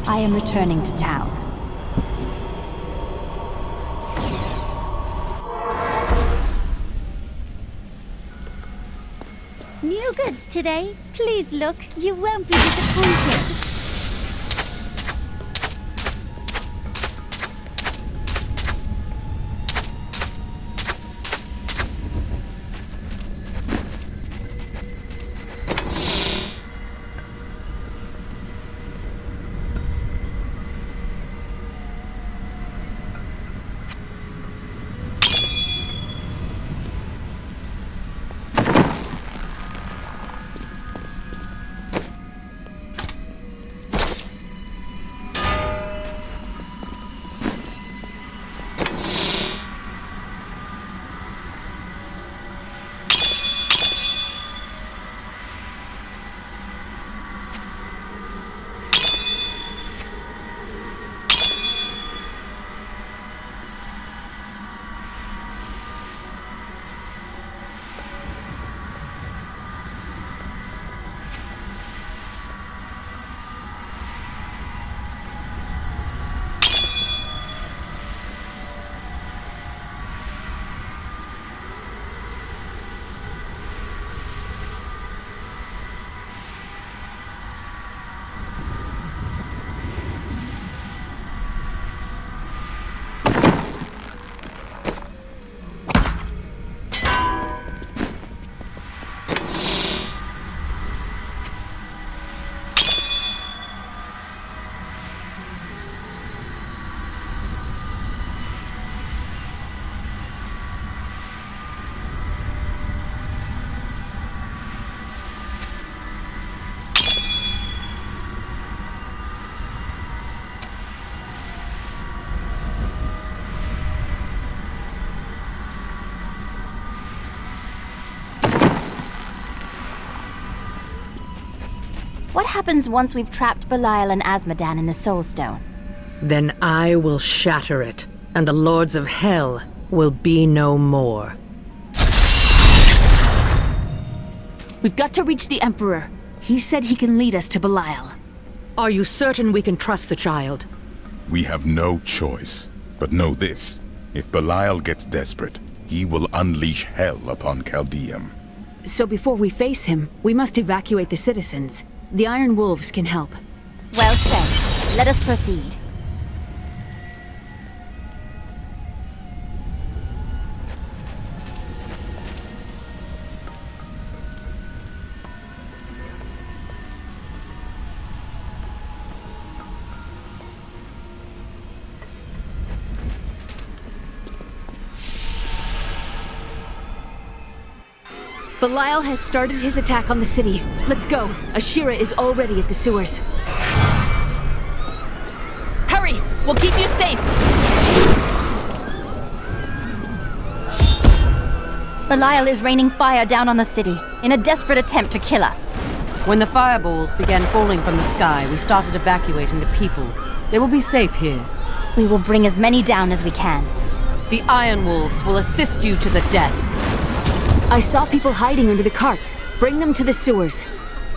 I am returning to town. New goods today. Please look. You won't be disappointed. What happens once we've trapped Belial and Asmodan in the Soul Stone? Then I will shatter it, and the Lords of Hell will be no more. We've got to reach the Emperor. He said he can lead us to Belial. Are you certain we can trust the child? We have no choice. But know this, if Belial gets desperate, he will unleash hell upon Chaldeum. So before we face him, we must evacuate the citizens. The Iron Wolves can help. Well said. Let us proceed. Belial has started his attack on the city. Let's go. Ashira is already at the sewers. Hurry! We'll keep you safe! Belial is raining fire down on the city in a desperate attempt to kill us. When the fireballs began falling from the sky, we started evacuating the people. They will be safe here. We will bring as many down as we can. The Iron Wolves will assist you to the death. I saw people hiding under the carts. Bring them to the sewers.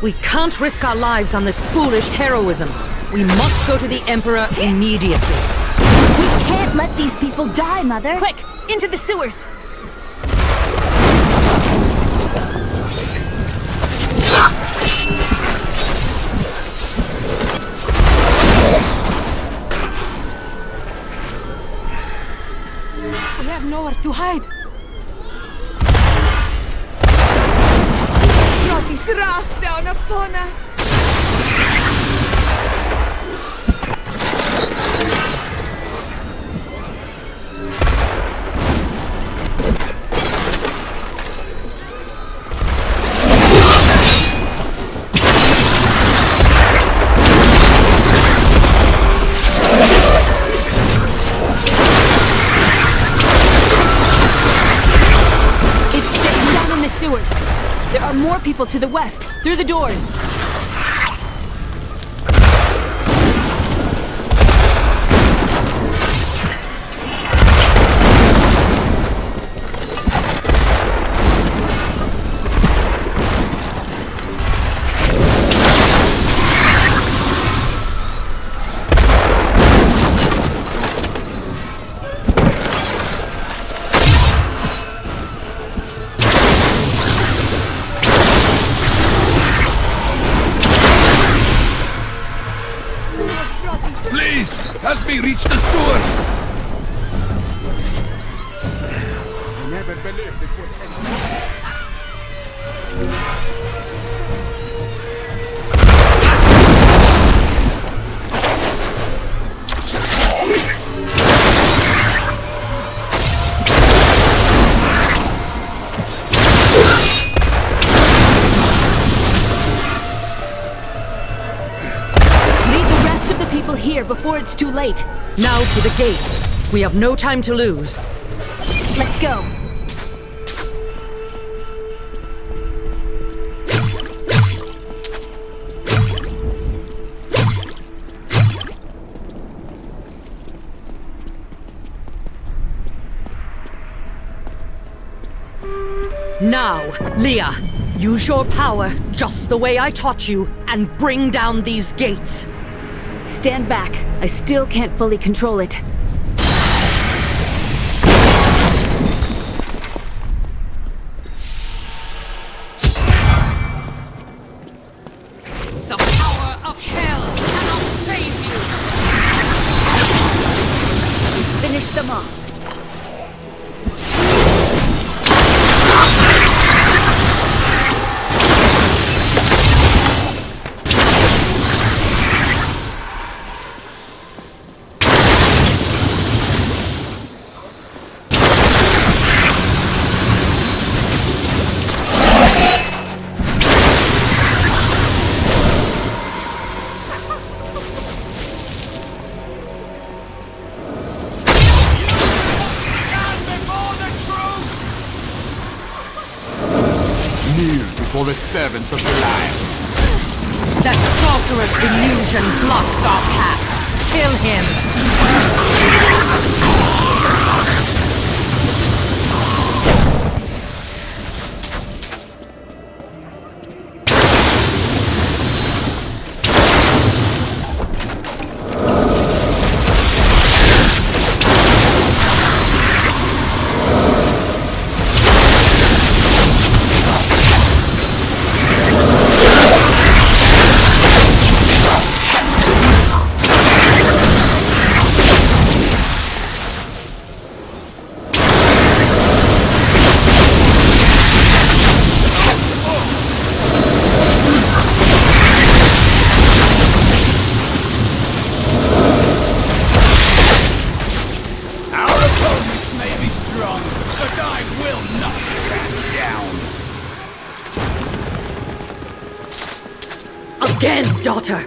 We can't risk our lives on this foolish heroism. We must go to the Emperor immediately. We can't let these people die, Mother. Quick, into the sewers! We have nowhere to hide. Brought this wrath down upon us. There are more people to the west, through the doors. Help me reach the sewers! I never believed it would end. Here before it's too late. Now to the gates. We have no time to lose. Let's go. Now, Leah, use your power just the way I taught you and bring down these gates. Stand back. I still can't fully control it. The power of hell cannot save you! Finish them off. Kneel before the servants of Belial. That sorcerer's illusion blocks our path. Kill him. Again, daughter!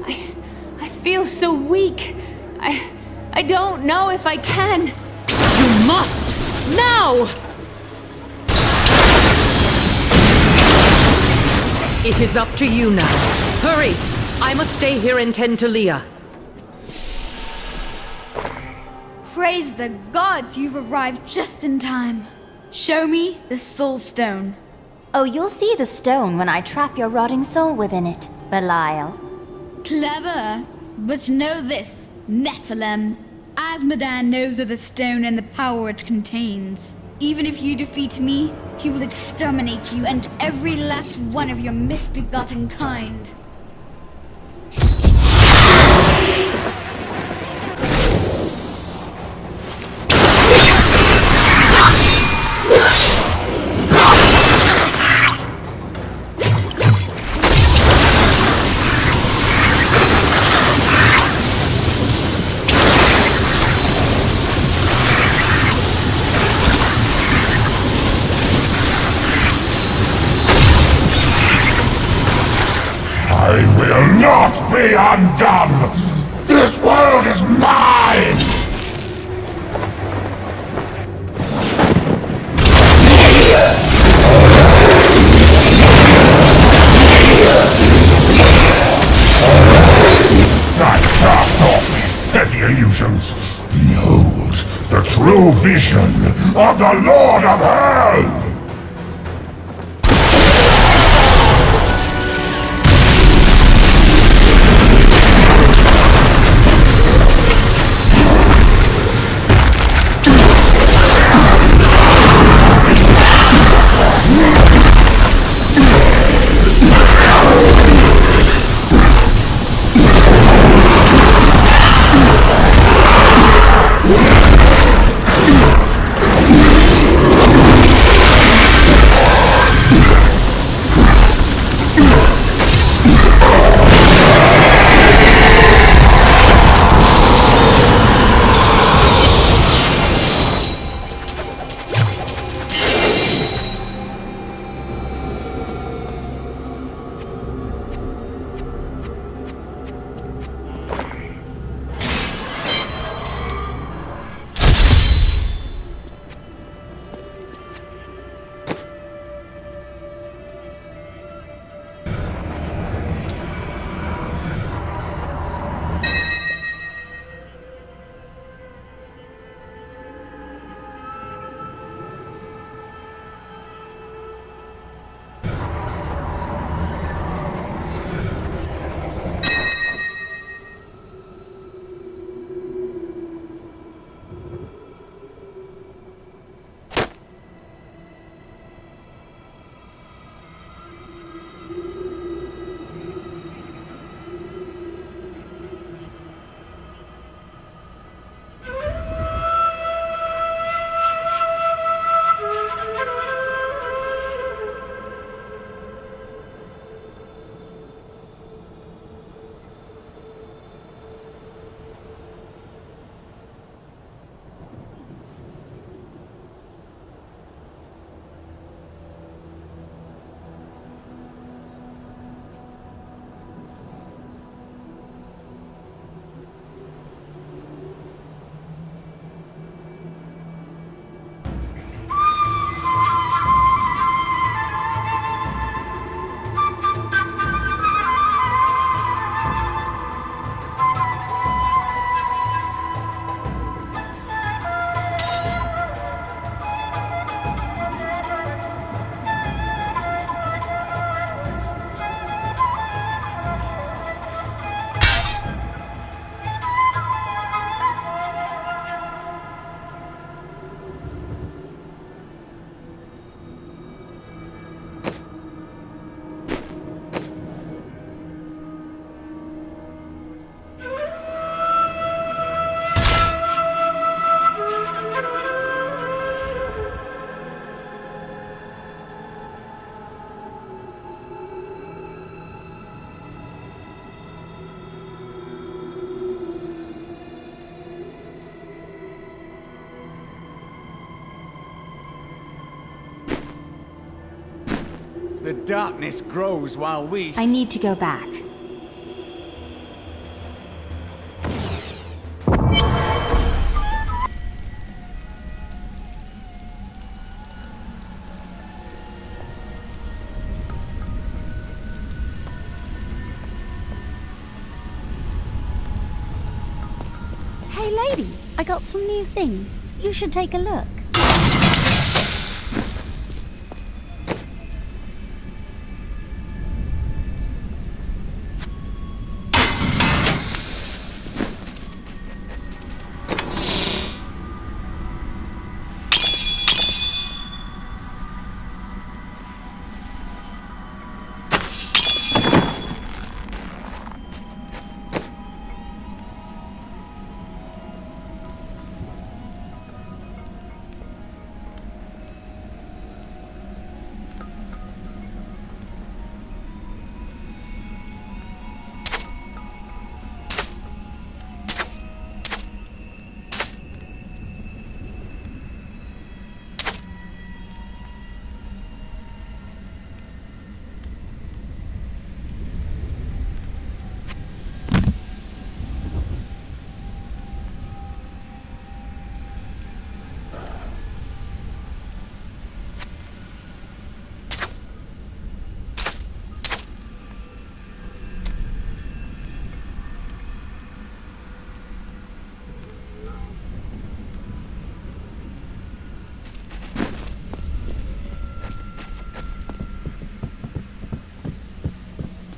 I feel so weak. I don't know if I can. You must! Now! It is up to you now. Hurry! I must stay here and tend to Leah. Praise the gods, you've arrived just in time. Show me the Soul Stone. Oh, you'll see the stone when I trap your rotting soul within it, Belial. Clever. But know this, Nephilim. Azmodan knows of the stone and the power it contains. Even if you defeat me, he will exterminate you and every last one of your misbegotten kind. I will not be undone! This world is mine! I cast off these petty illusions. Behold the true vision of the Lord of Hell! The darkness grows while we... I need to go back. Hey lady, I got some new things. You should take a look.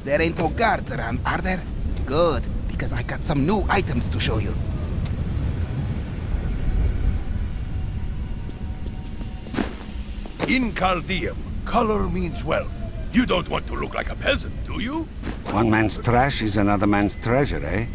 There ain't no guards around, are there? Good, because I got some new items to show you. In Chaldeum, color means wealth. You don't want to look like a peasant, do you? One man's trash is another man's treasure, eh?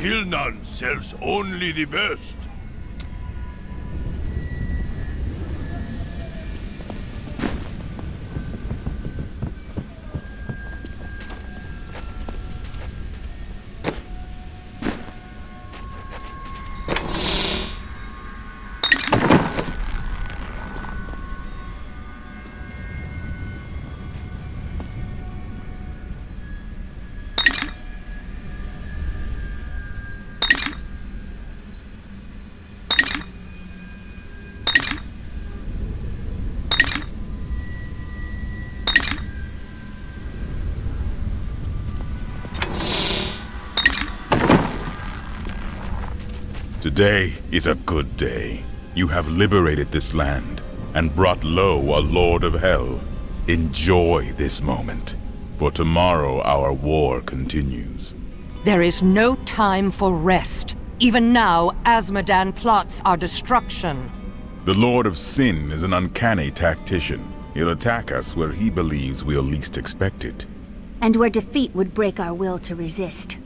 Tilnan sells only the best. Today is a good day. You have liberated this land and brought low a lord of hell. Enjoy this moment, for tomorrow our war continues. There is no time for rest. Even now, Azmodan plots our destruction. The Lord of Sin is an uncanny tactician. He'll attack us where he believes we'll least expect it. And where defeat would break our will to resist.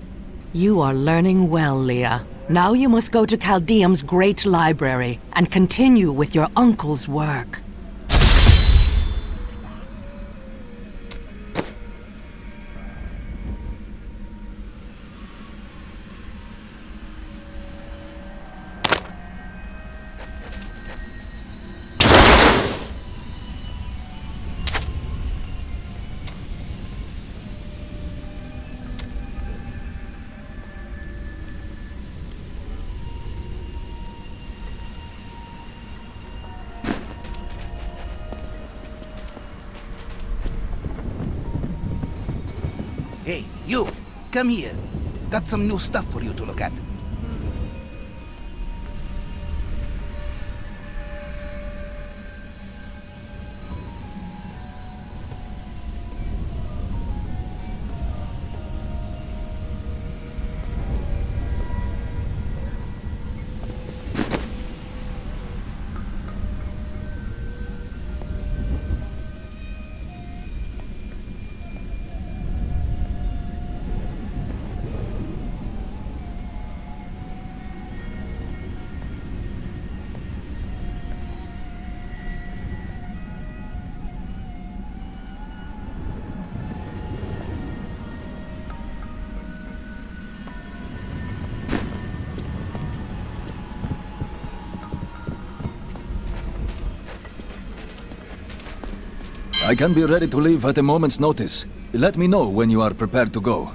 You are learning well, Leah. Now you must go to Chaldeum's great library and continue with your uncle's work. Hey, you! Come here. Got some new stuff for you to look at. I can be ready to leave at a moment's notice. Let me know when you are prepared to go.